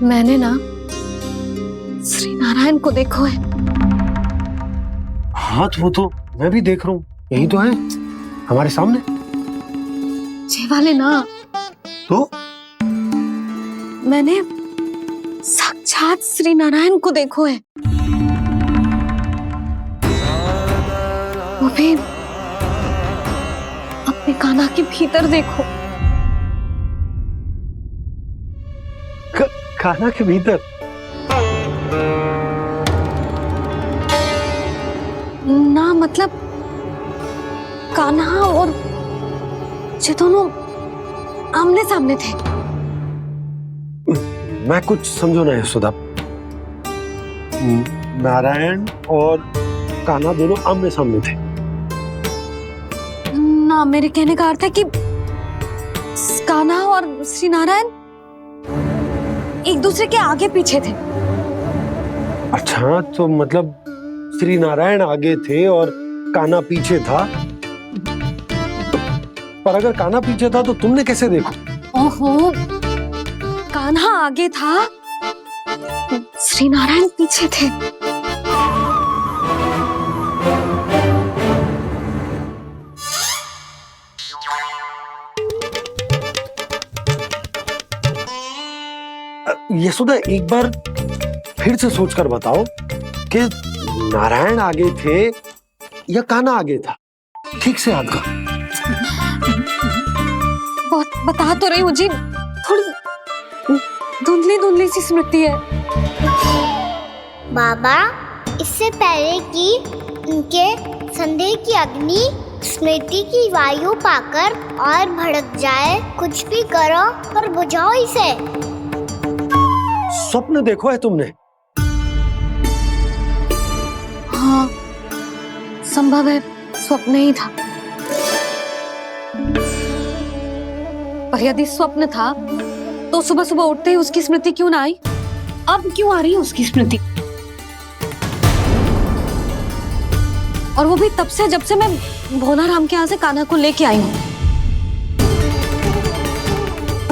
मैंने ना श्री नारायण को देखो है। हाँ वो तो मैं भी देख रहा हूँ, यही तो है हमारे सामने। ये वाले ना तो मैंने साक्षात श्री नारायण को देखो है, वो भी अपने कान्हा के भीतर देखो। कान्हा के भीतर? ना मतलब कान्हा और ये दोनों आमने सामने थे। मैं कुछ समझो ना यशोदा। नारायण और कान्हा दोनों आमने सामने थे। ना मेरे कहने का अर्थ है कि कान्हा और श्री नारायण एक दूसरे के आगे पीछे थे। अच्छा तो मतलब श्री नारायण आगे थे और कान्हा पीछे था। पर अगर कान्हा पीछे था तो तुमने कैसे देखा? ओहो, कान्हा आगे था, श्री नारायण पीछे थे। यशोदा, एक बार फिर से सोचकर बताओ कि नारायण आगे थे या कान्हा आगे था? ठीक से याद कर। बता तो रही हूँ जी, थोड़ी धुंधली धुंधली सी स्मृति है। बाबा, इससे पहले कि उनके संदेह की अग्नि स्मृति की वायु पाकर और भड़क जाए, कुछ भी करो पर बुझाओ इसे। स्वप्न देखो है तुमने? हाँ, संभव है स्वप्न ही था। पर यदि स्वप्न था तो सुबह सुबह उठते ही उसकी स्मृति क्यों ना आई? अब क्यों आ रही है उसकी स्मृति? और वो भी तब से जब से मैं भोलाराम के यहाँ से कान्हा को लेके आई हूँ।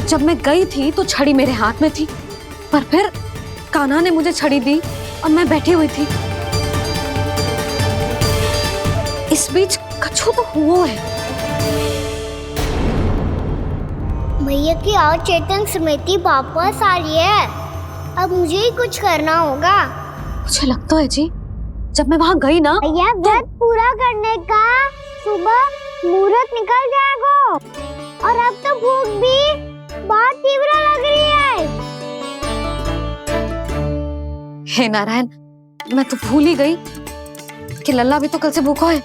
जब मैं गई थी तो छड़ी मेरे हाथ में थी, पर फिर कान्हा ने मुझे छड़ी दी और मैं बैठी हुई थी। इस बीच कछु तो हुआ है। भैया की अचेतन स्मृति वापस आ रही है। अब मुझे ही कुछ करना होगा। मुझे लगता है जी, जब मैं वहाँ गई ना, भैया व्रत पूरा करने का सुबह मुहूर्त निकल जाएगा और अब तो भूख भी बहुत तीव्र लग रही है। हे नारायण, मैं तो भूल ही गई कि लल्ला भी तो कल से भूखा है।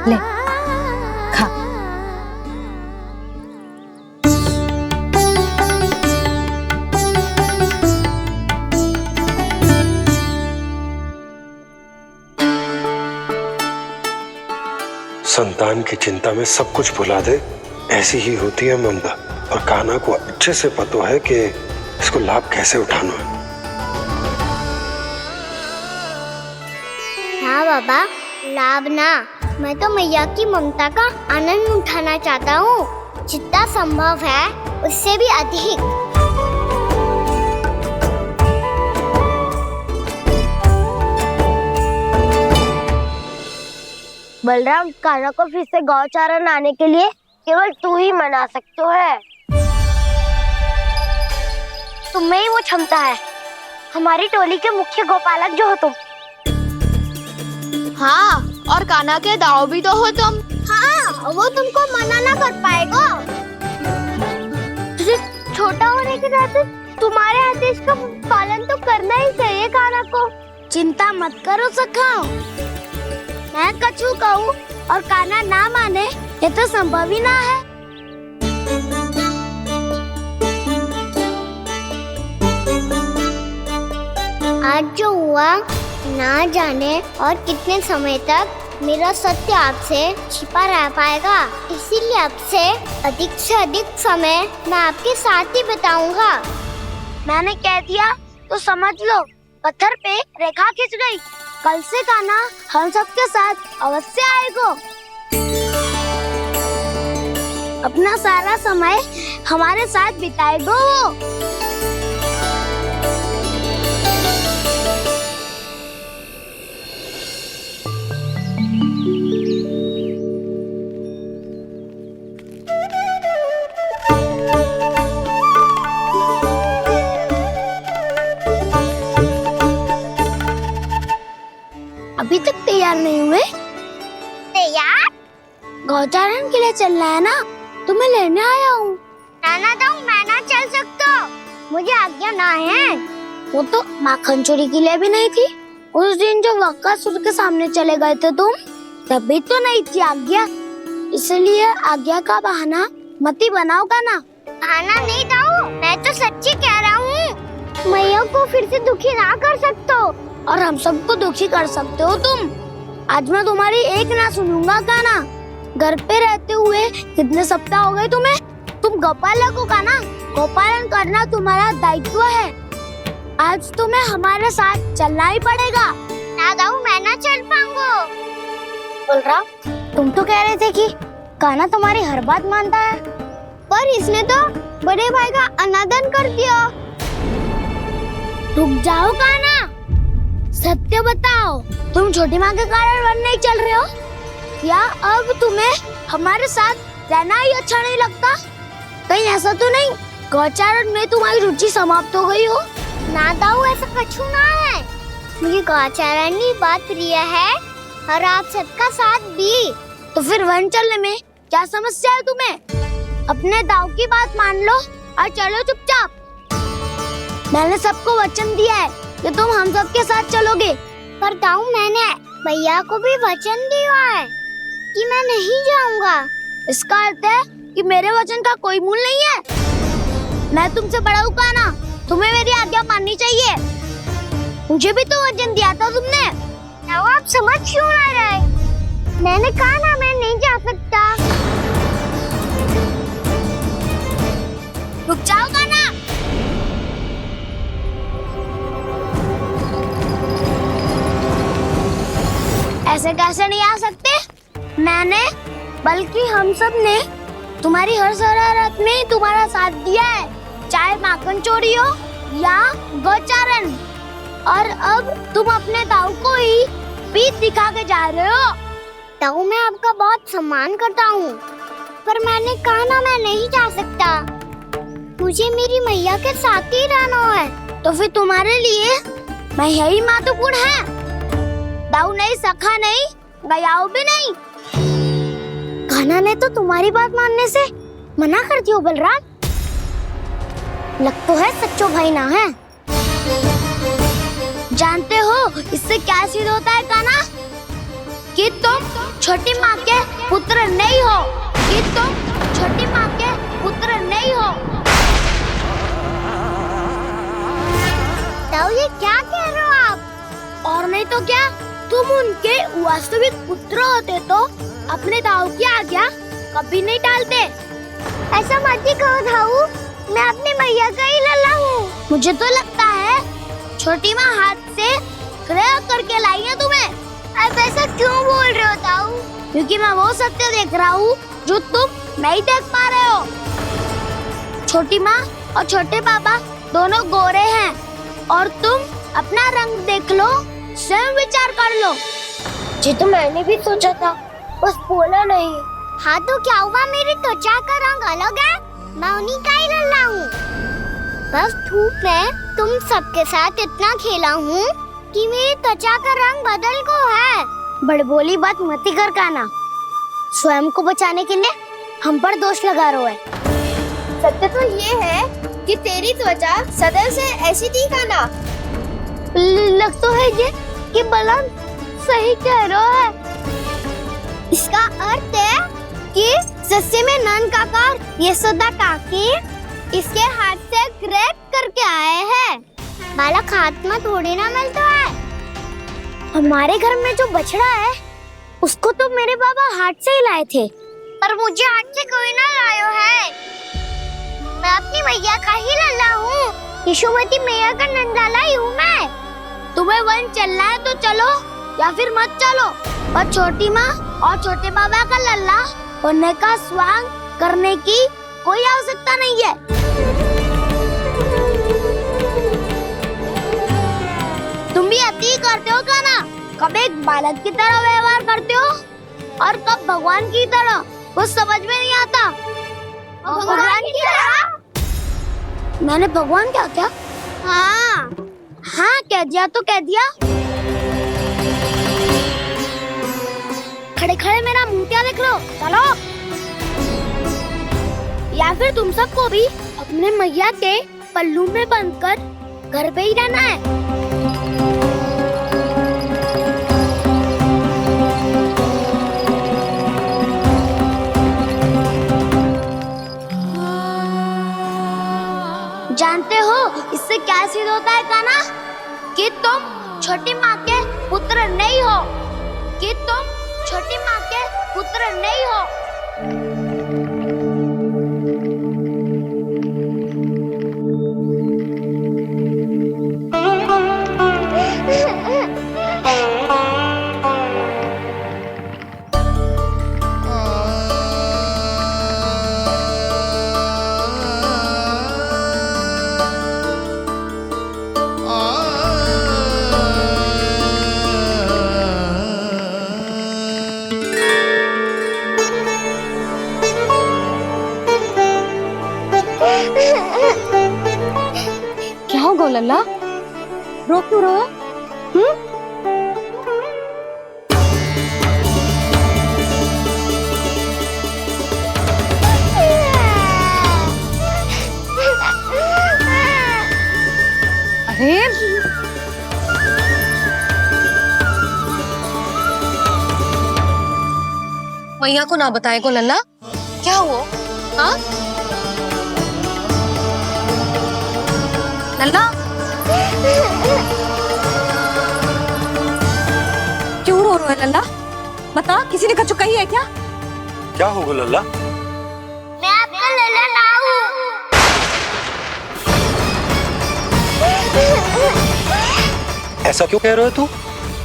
ले, खा। संतान की चिंता में सब कुछ भुला दे, ऐसी ही होती है ममता। और कान्हा को अच्छे से पता है कि इसको लाभ कैसे उठाना है। हाँ बाबा, लाभ ना, मैं तो मैया की ममता का आनंद उठाना चाहता हूँ, जितना संभव है उससे भी अधिक। बलराम, कान्हा को फिर से गौचारण आने के लिए केवल तू ही मना सकते है। तुम्हें ही वो क्षमता है, हमारी टोली के मुख्य गोपालक जो हो तुम। हाँ, और कान्हा के दाव भी तो हो तुम। हाँ, वो तुमको मना ना कर पाएगा। तुझे छोटा होने के नाते तुम्हारे आदेश का पालन तो करना ही चाहिए कान्हा को। चिंता मत करो सखा, मैं कछु कहूँ और कान्हा ना माने, ये तो संभव ही ना है। आज जो हुआ ना जाने और कितने समय तक मेरा सत्य आपसे छिपा रह पाएगा, इसीलिए आपसे अधिक से अधिक समय मैं आपके साथ ही बिताऊंगा। मैंने कह दिया तो समझ लो, पत्थर पे रेखा खींच गई। कल से कान्हा हम सबके साथ अवश्य आएगा। अपना सारा समय हमारे साथ बिताएगा वो। अभी तक तैयार नहीं हुए? तैयार? गौचारण के लिए चलना है ना, तुम्हें लेने आया हूँ। नाना तो मैं ना चल सकता, मुझे आज्ञा ना है। वो तो माखन चोरी के लिए भी नहीं थी। उस दिन जो वक्कासुर के सामने चले गए थे तुम, तभी तो नहीं थी आज्ञा। इसलिए आज्ञा का बहाना मत ही बनाओगा ना। बहाना नहीं दाऊ, मैं तो सच्ची कह रहा हूँ। मैया को फिर से दुखी ना कर सकते हो और हम सबको दुखी कर सकते हो तुम। आज मैं तुम्हारी एक ना सुनूंगा कान्हा। घर पे रहते हुए कितने सप्ताह हो गए तुम्हें? तुम गोपालक हो का ना? गोपालन करना तुम्हारा दायित्व है। आज तुम्हें हमारे साथ चलना ही पड़ेगा। ना दाऊ, मैं ना चल पाऊंगा। बोल रहा, तुम तो कह रहे थे कि कान्हा तुम्हारी हर बात मानता है, पर इसने तो बड़े भाई का अनादर कर दिया। रुक जाओ कान्हा, सत्य बताओ, तुम छोटी माँ के कारण वन नहीं चल रहे हो? क्या अब तुम्हें हमारे साथ रहना ही अच्छा नहीं लगता? कहीं ऐसा तो नहीं गौचारण में तुम्हारी रुचि समाप्त हो गई हो? ना दाऊ, ऐसा कछु ना है। मुझे गौचारण की बात प्रिय है और आप सबका साथ भी। तो फिर वन चलने में क्या समस्या है तुम्हें? अपने दाऊ की बात मान लो और चलो चुपचाप। मैंने सबको वचन दिया है कि तुम हम सबके साथ चलोगे। पर दाऊ, मैंने भैया को भी वचन दिया है कि मैं नहीं जाऊंगा। इसका अर्थ है कि मेरे वचन का कोई मूल नहीं है। मैं तुमसे बड़ा हूँ कान्हा, तुम्हें मेरी आज्ञा माननी चाहिए। मुझे भी तो वचन दिया था तुमने। दाऊ, आप समझ क्यों आ रहे? मैंने कहा ना, मैं नहीं जा सकता। रुक जाओ कान्हा। ऐसे कैसे नहीं आ सकते? मैंने बल्कि हम सब ने तुम्हारी हर शरारत में तुम्हारा साथ दिया है, चाहे माखन चोरी हो या गोचारण। और अब तुम अपने दाऊ को ही पीठ दिखा के जा रहे हो। दाऊ, मैं आपका बहुत सम्मान करता हूँ, पर मैंने कहा ना, मैं नहीं जा सकता। मुझे मेरी मैया के साथ ही रहना है। तो फिर तुम्हारे लिए मैं यही महत्वपूर्ण है। दाऊ नहीं, सखा नहीं, गयाऊ भी नहीं। कान्हा ने तो तुम्हारी बात मानने से मना कर दिया बलराम। लग तो है सच्चो भाई ना है। जानते हो इससे क्या सिद्ध होता है कान्हा? कि तुम छोटी माँ के पुत्र नहीं हो, कि तुम छोटी माँ के पुत्र नहीं हो। दाऊ, ये क्या कह रहे हो आप? और नहीं तो क्या, तुम उनके वास्तविक पुत्र होते तो अपने दाऊ की आज्ञा कभी नहीं टालते। ऐसा मत ही कहो दाऊ, मैं अपनी मैया का ही लल्ला हूँ। मुझे तो लगता है छोटी माँ हाथ से ग्रह करके लाई है तुम्हें। अब ऐसा क्यों बोल रहे हो दाऊ? क्योंकि मैं वो सत्य देख रहा हूँ जो तुम नहीं देख पा रहे हो। छोटी माँ और छोटे बाबा दोनों गोरे हैं और तुम अपना रंग देख लो, स्वयं विचार कर लो। जी तो मैंने भी सोचा था, बस बोला नहीं। हाँ तो क्या हुआ, मेरी त्वचा का रंग अलग है, मैं उन्हीं का ही लल्ला हूँ। बस धूप में तुम सबके साथ इतना खेला हूँ कि मेरी त्वचा का रंग बदल को है। बड़बोली बात मत कर कान्हा, स्वयं को बचाने के लिए हम पर दोष लगा रहे है। सत्य तो ये है कि तेरी त्वचा सदैव से ऐसी थी कान्हा। लग तो है ये कि बलराम सही कह रहा है। इसका अर्थ है कि सस्य में नन काका यशोदा काकी इसके हाथ से ग्रेप करके आए हैं। बालक हाथ में थोड़ी ना मिलता है। हमारे घर में जो बछड़ा है उसको तो मेरे बाबा हाथ से ही लाए थे, पर मुझे हाथ से कोई ना लायो है। मैं अपनी मैया का ही लल्ला हूँ, यशोमती मैया का नंदाला ही हूँ मैं। तुम्हें वन चलना है तो चलो या फिर मत चलो, और छोटी माँ और छोटे बाबा का लल्ला होने का स्वांग करने की कोई आवश्यकता नहीं है। तुम भी अति करते हो कान्हा, कब एक बालक की तरह व्यवहार करते हो और कब भगवान की तरह, कुछ समझ में नहीं आता। भगवान की तरह? मैंने भगवान क्या क्या? हाँ हाँ कह दिया तो कह दिया। खड़े खड़े मेरा मुंह क्या देख लो, चलो। या फिर तुम सबको भी अपने मैया के पल्लू में बंधकर घर पे ही रहना है। जानते हो इससे क्या सिद्ध होता है कान्हा? कि तुम छोटी माँ के पुत्र नहीं हो, कि तुम छोटी माँ के पुत्र नहीं हो। क्या हो गो लल्ला, रो क्यों रहो? अरे मैया को ना बताए को लल्ला, क्या हुआ? हाँ लल्ला, क्यों रो रहे हो लल्ला? बता, किसी ने कछु कही है क्या? क्या होगा लल्ला? मैं आपका लल्ला ना हूँ। ऐसा क्यों कह रहे हो तू?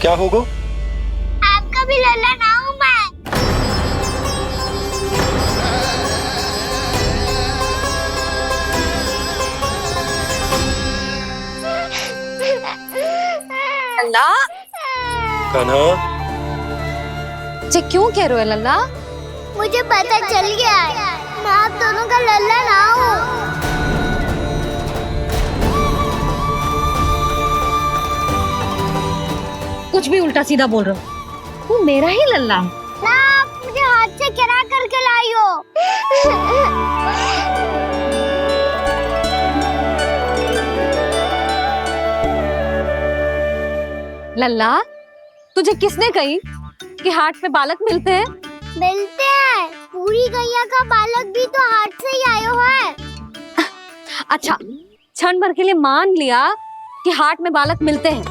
क्या होगा? आपका भी लल्ला ना हूँ मैं। लल्ला, कान्हा, जे क्यों कह रहे हो लल्ला? मुझे पता चल गया है, मैं आप दोनों का लल्ला ना हूँ। कुछ भी उल्टा सीधा बोल रहे हो, तू मेरा ही लल्ला है। ना, आप मुझे हाथ से गिरा करके लाई हो। लल्ला, तुझे किसने कही कि हाट में बालक मिलते हैं? मिलते हैं, पूरी गैया का बालक भी तो हाट से ही आयो है। अच्छा, क्षण भर के लिए मान लिया कि हाट में बालक मिलते हैं,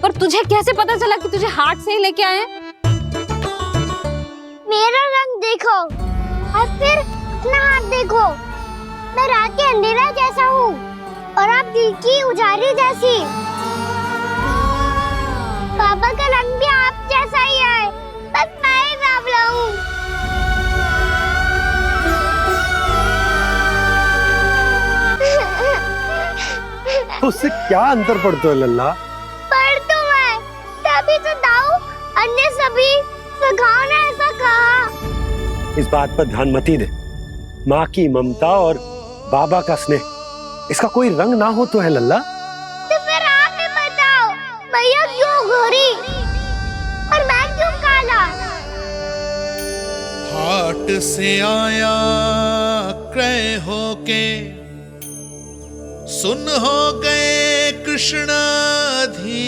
पर तुझे कैसे पता चला कि तुझे हाट से ही लेके आए? मेरा रंग देखो और फिर अपना हाथ देखो। मैं रात के अंधेरा जैसा हूँ और आप दिल की उजाली जैसी। पापा का रंग भी आप जैसा ही है, बस मैं ही बावला हूँ। उससे क्या अंतर पड़ता है लल्ला? पर तो मैं तभी तो दाऊ अन्य सभी सुखाओ ने ऐसा कहा। इस बात पर ध्यान मत ही दे। माँ की ममता और बाबा का स्नेह, इसका कोई रंग ना हो तो है लल्ला। तो फिर आप ही बताओ, भैया क्यों गोरी और मैं क्यों काला? हाट से आया क्रय होके, सुन हो गए कृष्ण धीर।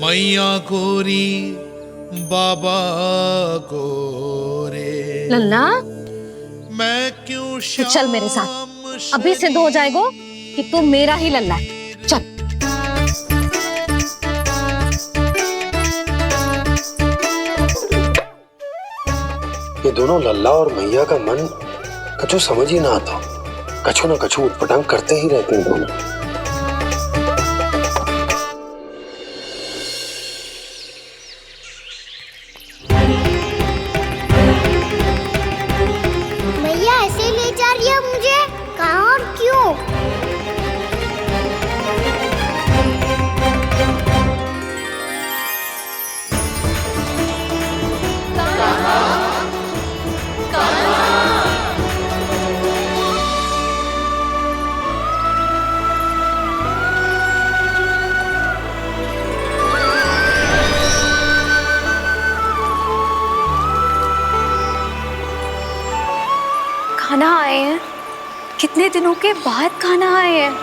मैया गोरी बाबा गोरे। लल्ला, मैं क्यों तू चल मेरे साथ, अभी सिद्ध हो जाएगा कि तू मेरा ही लल्ला है। चल। ये दोनों लल्ला और मैया का मन कछु समझ ही ना आता, कछु ना कछु उटपटांग करते ही रहते हैं दोनों। भैया ऐसे ले जा रही है मुझे, कहाँ और क्यों? खाना आए हैं, कितने दिनों के बाद खाना आए हैं।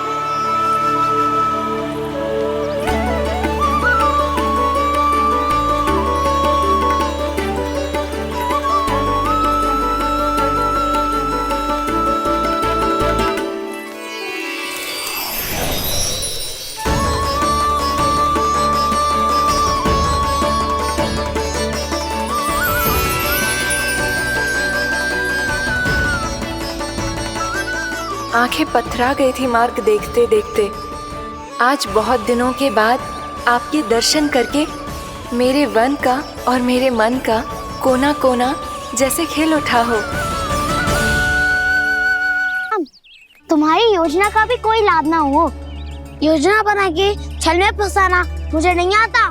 आंखें पथरा गई थी मार्ग देखते देखते। आज बहुत दिनों के बाद आपके दर्शन करके मेरे वन का और मेरे मन का कोना कोना जैसे खिल उठा हो। तुम्हारी योजना का भी कोई लाभ ना हो। योजना बना के छल में फंसाना मुझे नहीं आता।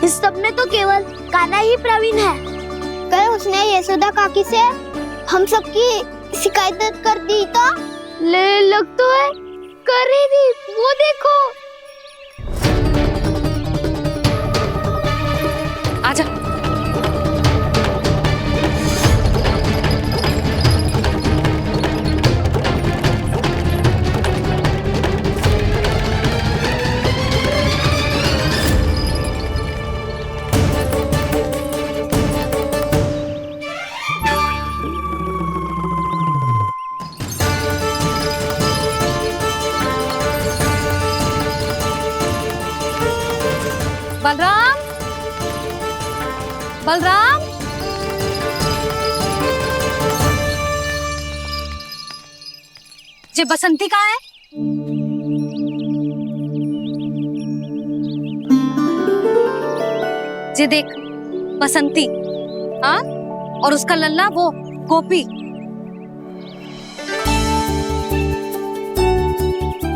इस सब में तो केवल कान्हा ही प्रवीण है। कल उसने यशोदा काकी से हम सबकी शिकायत कर दी तो लग तो है कर रही थी, वो देखो। आजा। बलराम, बलराम, जे बसंती कहाँ है? जे देख बसंती, हाँ, और उसका लल्ला वो गोपी।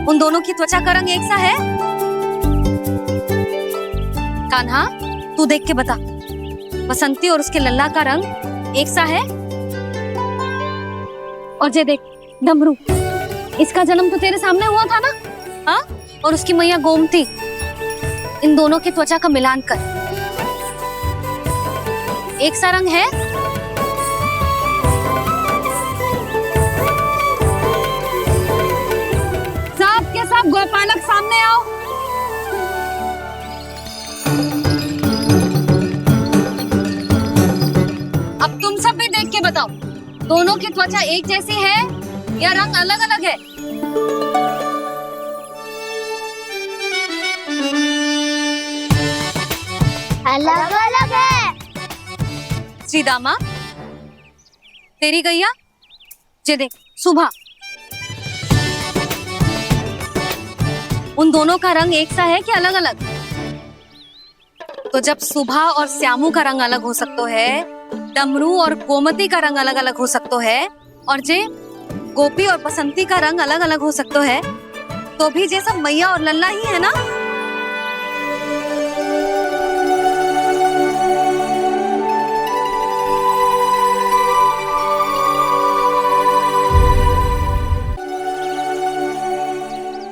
उन दोनों की त्वचा का रंग एक सा है? कान्हा, तू देख के बता, बसंती और उसके लल्ला का रंग एक सा है? और जे देख डमरू, इसका जन्म तो तेरे सामने हुआ था ना? हाँ? और उसकी मैया गोमती, इन दोनों की त्वचा का मिलान कर, एक सा रंग है? सब के सब गोपालक सामने आओ। अब तुम सब भी देख के बताओ, दोनों की त्वचा एक जैसी है या रंग अलग अलग है? अलग अलग है। श्रीदामा, तेरी गैया, जे देख सुभा, उन दोनों का रंग एक सा है कि अलग अलग? तो जब सुभा और श्यामू का रंग अलग हो सकता है, डमरू और गोमती का रंग अलग अलग हो सकता है, और जे गोपी और बसंती का रंग अलग अलग हो सकता है, तो भी जे सब मैया और लल्ला ही है ना?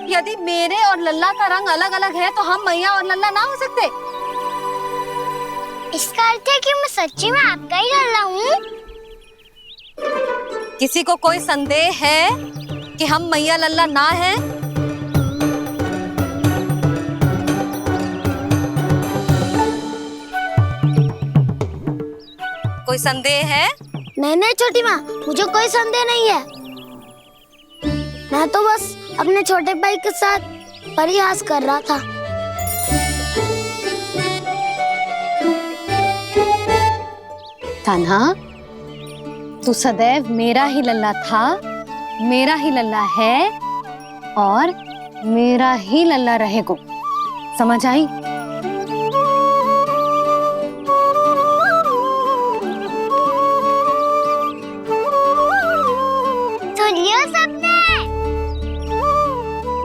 यदि मेरे और लल्ला का रंग अलग अलग है तो हम मैया और लल्ला ना हो सकते? इसका अर्थ है कि मैं सच्ची में आपका ही लल्ला हूँ? किसी को कोई संदेह है कि हम मैया लल्ला ना हैं? कोई संदेह है? नहीं नहीं छोटी माँ, मुझे कोई संदेह नहीं है। मैं तो बस अपने छोटे भाई के साथ परिहास कर रहा था। कान्हा, तू सदैव मेरा ही लल्ला था, मेरा ही लल्ला है और मेरा ही लल्ला रहेगा। समझ आई? सुन लियो सबने,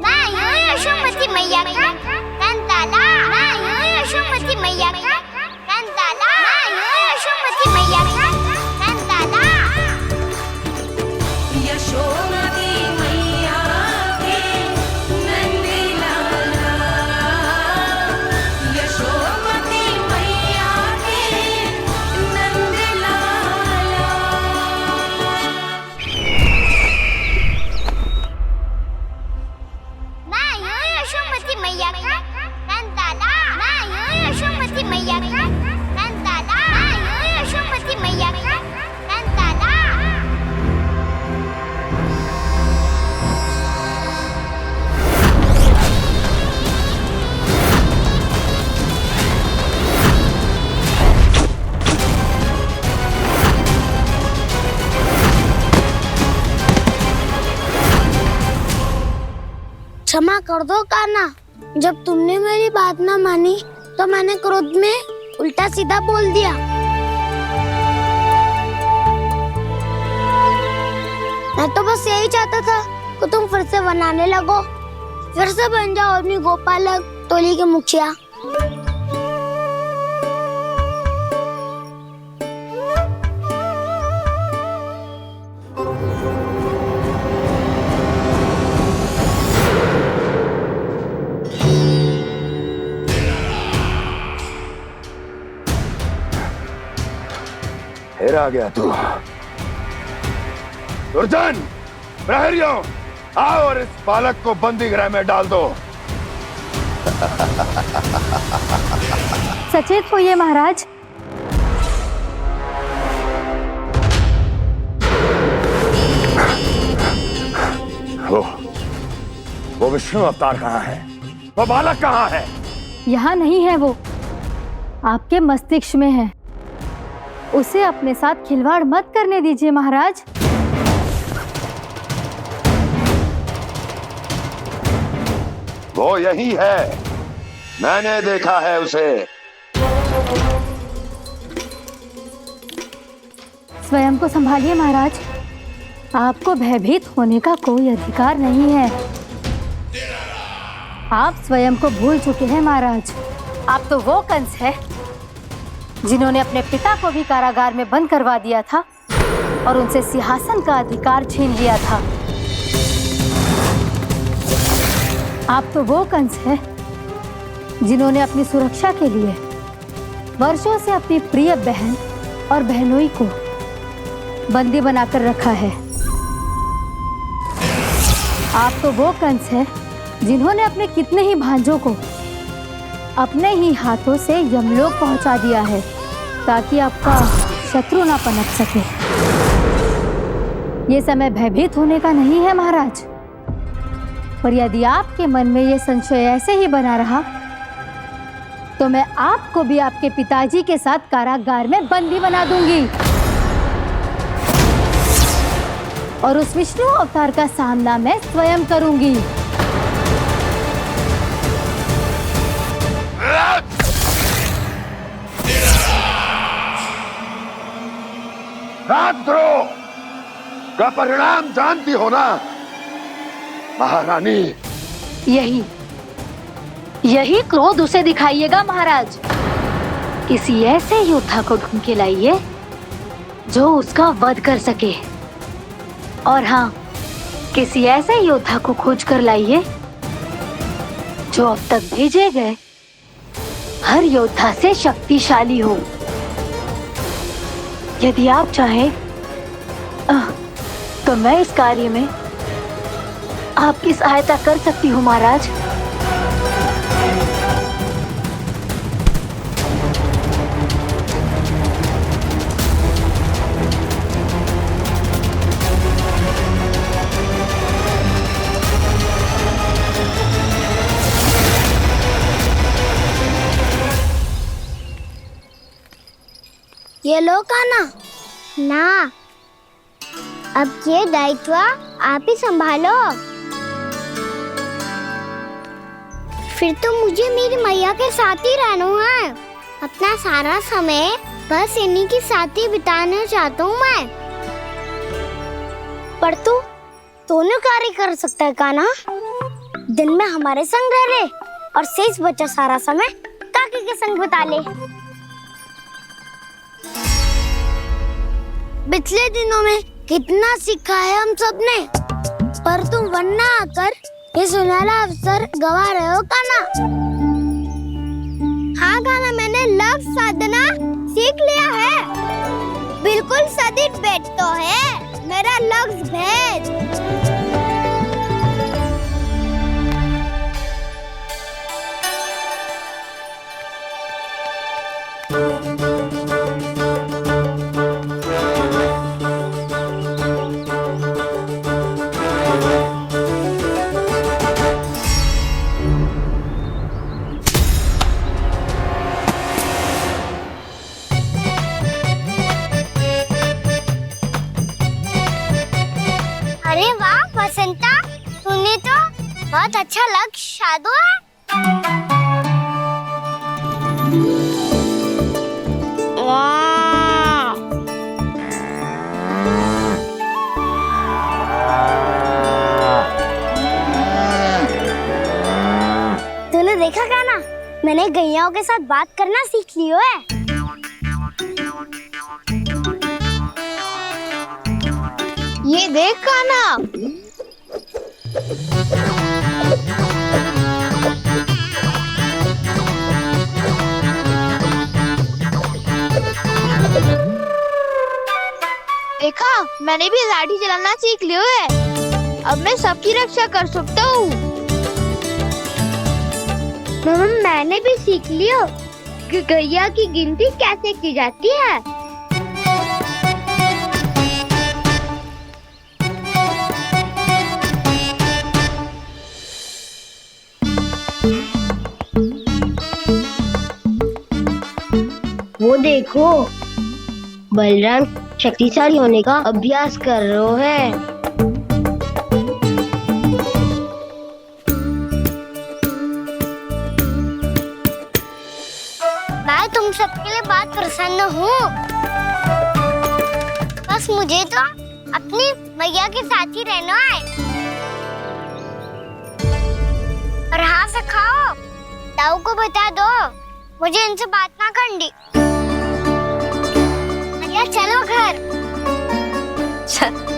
मैं हूँ यशोमती मैया का कंताला, मैं हूँ यशोमती मैया का कंताला, मैं हूँ यशोमती मैया का कंताला। यशोमती मैया के नंदी लाला, यशोमती मैया के नंदी लाला। मैं हूँ यशोमती मैया का कंताला, मैं हूँ यशोमती मैया क्षमा कर दो कान्हा। जब तुमने मेरी बात ना मानी तो मैंने क्रोध में उल्टा सीधा बोल दिया। मैं तो बस यही चाहता था कि तुम फिर से बनाने लगो, फिर से बन जाओ अपनी गोपालक टोली के मुखिया। फिर आ गया तू। दुर्जन, प्रहरियों, आओ और इस बालक को बंदी गृह में डाल दो। सचेत होइए महाराज। वो विष्णु अवतार कहाँ है? वो बालक कहाँ है? यहाँ नहीं है वो, आपके मस्तिष्क में है। उसे अपने साथ खिलवाड़ मत करने दीजिए महाराज। वो यही है, मैंने देखा है उसे। स्वयं को संभालिए महाराज, आपको भयभीत होने का कोई अधिकार नहीं है। आप स्वयं को भूल चुके हैं महाराज। आप तो वो कंस है जिन्होंने अपने पिता को भी कारागार में बंद करवा दिया था और उनसे सिंहासन का अधिकार छीन लिया था। आप तो वो कंस है जिन्होंने अपनी सुरक्षा के लिए वर्षों से अपनी प्रिय बहन और बहनोई को बंदी बनाकर रखा है। आप तो वो कंस है जिन्होंने अपने कितने ही भांजों को अपने ही हाथों से यमलोक पहुंचा दिया है ताकि आपका शत्रु ना पनप सके। ये समय भयभीत होने का नहीं है महाराज, पर यदि आपके मन में ये संशय ऐसे ही बना रहा तो मैं आपको भी आपके पिताजी के साथ कारागार में बंदी बना दूंगी और उस विष्णु अवतार का सामना मैं स्वयं करूंगी। राजद्रोह का परिणाम जानती हो ना महारानी? यही क्रोध उसे दिखाइएगा महाराज। किसी ऐसे योद्धा को ढूंढ के लाइए जो उसका वध कर सके, और हाँ, किसी ऐसे योद्धा को खोज कर लाइए जो अब तक भेजे गए हर योद्धा से शक्तिशाली हो। यदि आप चाहें तो मैं इस कार्य में आपकी सहायता कर सकती हूँ महाराज। ये लो कान्हा। ना, अब ये दायित्व आप ही संभालो। फिर तो मुझे मेरी मैया के साथ ही रहना है। अपना सारा समय बस इन्हीं के साथ ही बिताना चाहता हूँ मैं। पर तू दोनों कार्य कर सकता है कान्हा। दिन में हमारे संग रह ले और शेष बचा सारा समय काकी के संग बिता ले। पिछले दिनों में कितना सीखा है हम सबने, पर तुम वरना आकर ये सुनहरा अवसर गवा रहे हो कान्हा। हाँ कान्हा, मैंने लक्ष्य साधना सीख लिया है। बिल्कुल सदित भेद तो है मेरा लक्ष्य भेद। बहुत अच्छा लग शादू है। वाह! तूने देखा कान्हा, मैंने गैयाओं के साथ बात करना सीख लियो है। ये देख कान्हा, देखा मैंने भी लाठी चलाना सीख लियो है। अब मैं सबकी रक्षा कर सकता हूँ। मैंने भी सीख लियो कि गैया की गिनती कैसे की जाती है। वो देखो, बलराम शक्तिशाली होने का अभ्यास कर रहे हैं। मैं तुम सबके लिए बहुत प्रसन्न हूँ। बस मुझे तो अपनी मैया के साथ ही रहना है। और हाँ से खाओ, ताऊ को बता दो मुझे इनसे बात ना करनी। मैया चलो घर। चल।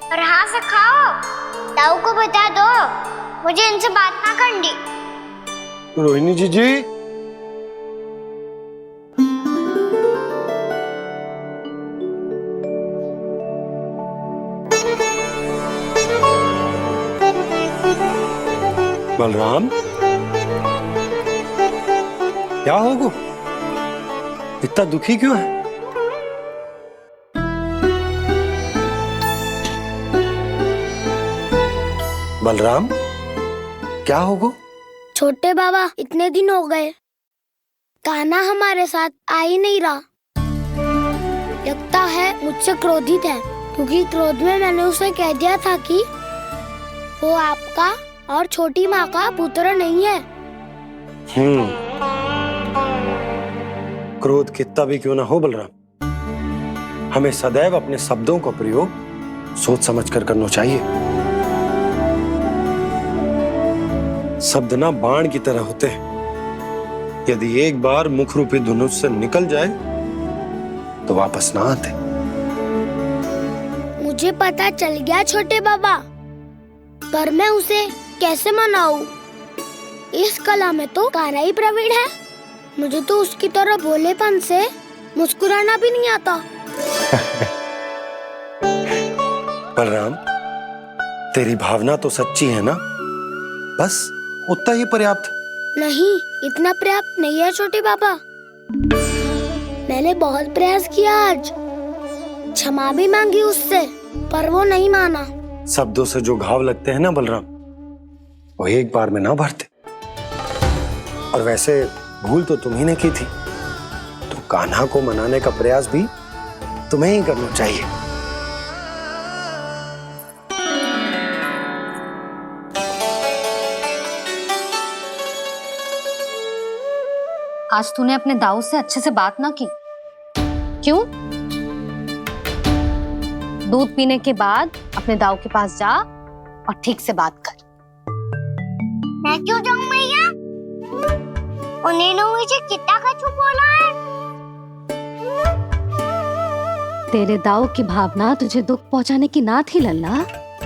और हाँ से खाओ, ताऊ को बता दो मुझे इनसे बात ना करनी। रोहिणी जी बलराम, क्या होगा? इतना दुखी क्यों है? बलराम, क्या होगा? छोटे बाबा, इतने दिन हो गए, कान्हा हमारे साथ आ ही नहीं रहा। लगता है मुझसे क्रोधित है, क्योंकि क्रोध में मैंने उसे कह दिया था कि वो आपका और छोटी माँ का पुत्र नहीं है। क्रोध कितना भी क्यों ना हो बलराम, हमें सदैव अपने शब्दों का प्रयोग सोच समझ कर करना चाहिए। शब्द ना बाण की तरह होते हैं, यदि एक बार मुख रूपी धनुष से निकल जाए तो वापस ना आते। मुझे पता चल गया छोटे बाबा, पर मैं उसे कैसे मनाऊं? इस कला में तो कान्हा ही प्रवीण है। मुझे तो उसकी तरह भोलेपन से मुस्कुराना भी नहीं आता। बलराम, तेरी भावना तो सच्ची है ना? बस उतना ही पर्याप्त। नहीं, इतना पर्याप्त नहीं है छोटे बाबा। मैंने बहुत प्रयास किया आज, क्षमा भी मांगी उससे, पर वो नहीं माना। शब्दों से जो घाव लगते हैं ना बलराम, वो एक बार में ना भरते। और वैसे भूल तो तुम्ही ने की थी, तो कान्हा को मनाने का प्रयास भी तुम्हें ही करना चाहिए। आज तूने अपने दाऊ से अच्छे से बात ना की, क्यों? दूध पीने के बाद अपने दाऊ के पास जा और ठीक से बात कर। मैं क्यों जाऊं मैया? उन्होंने मुझे कितना कछु बोला है। तेरे दाऊ की भावना तुझे दुख पहुंचाने की ना थी लल्ला।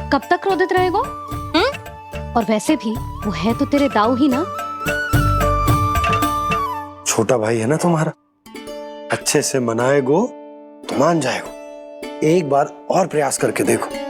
कब तक क्रोधित रहेगा? और वैसे भी वो है तो तेरे दाऊ ही ना। छोटा भाई है ना तुम्हारा, अच्छे से मनाएगो तो मान जाएगो। एक बार और प्रयास करके देखो।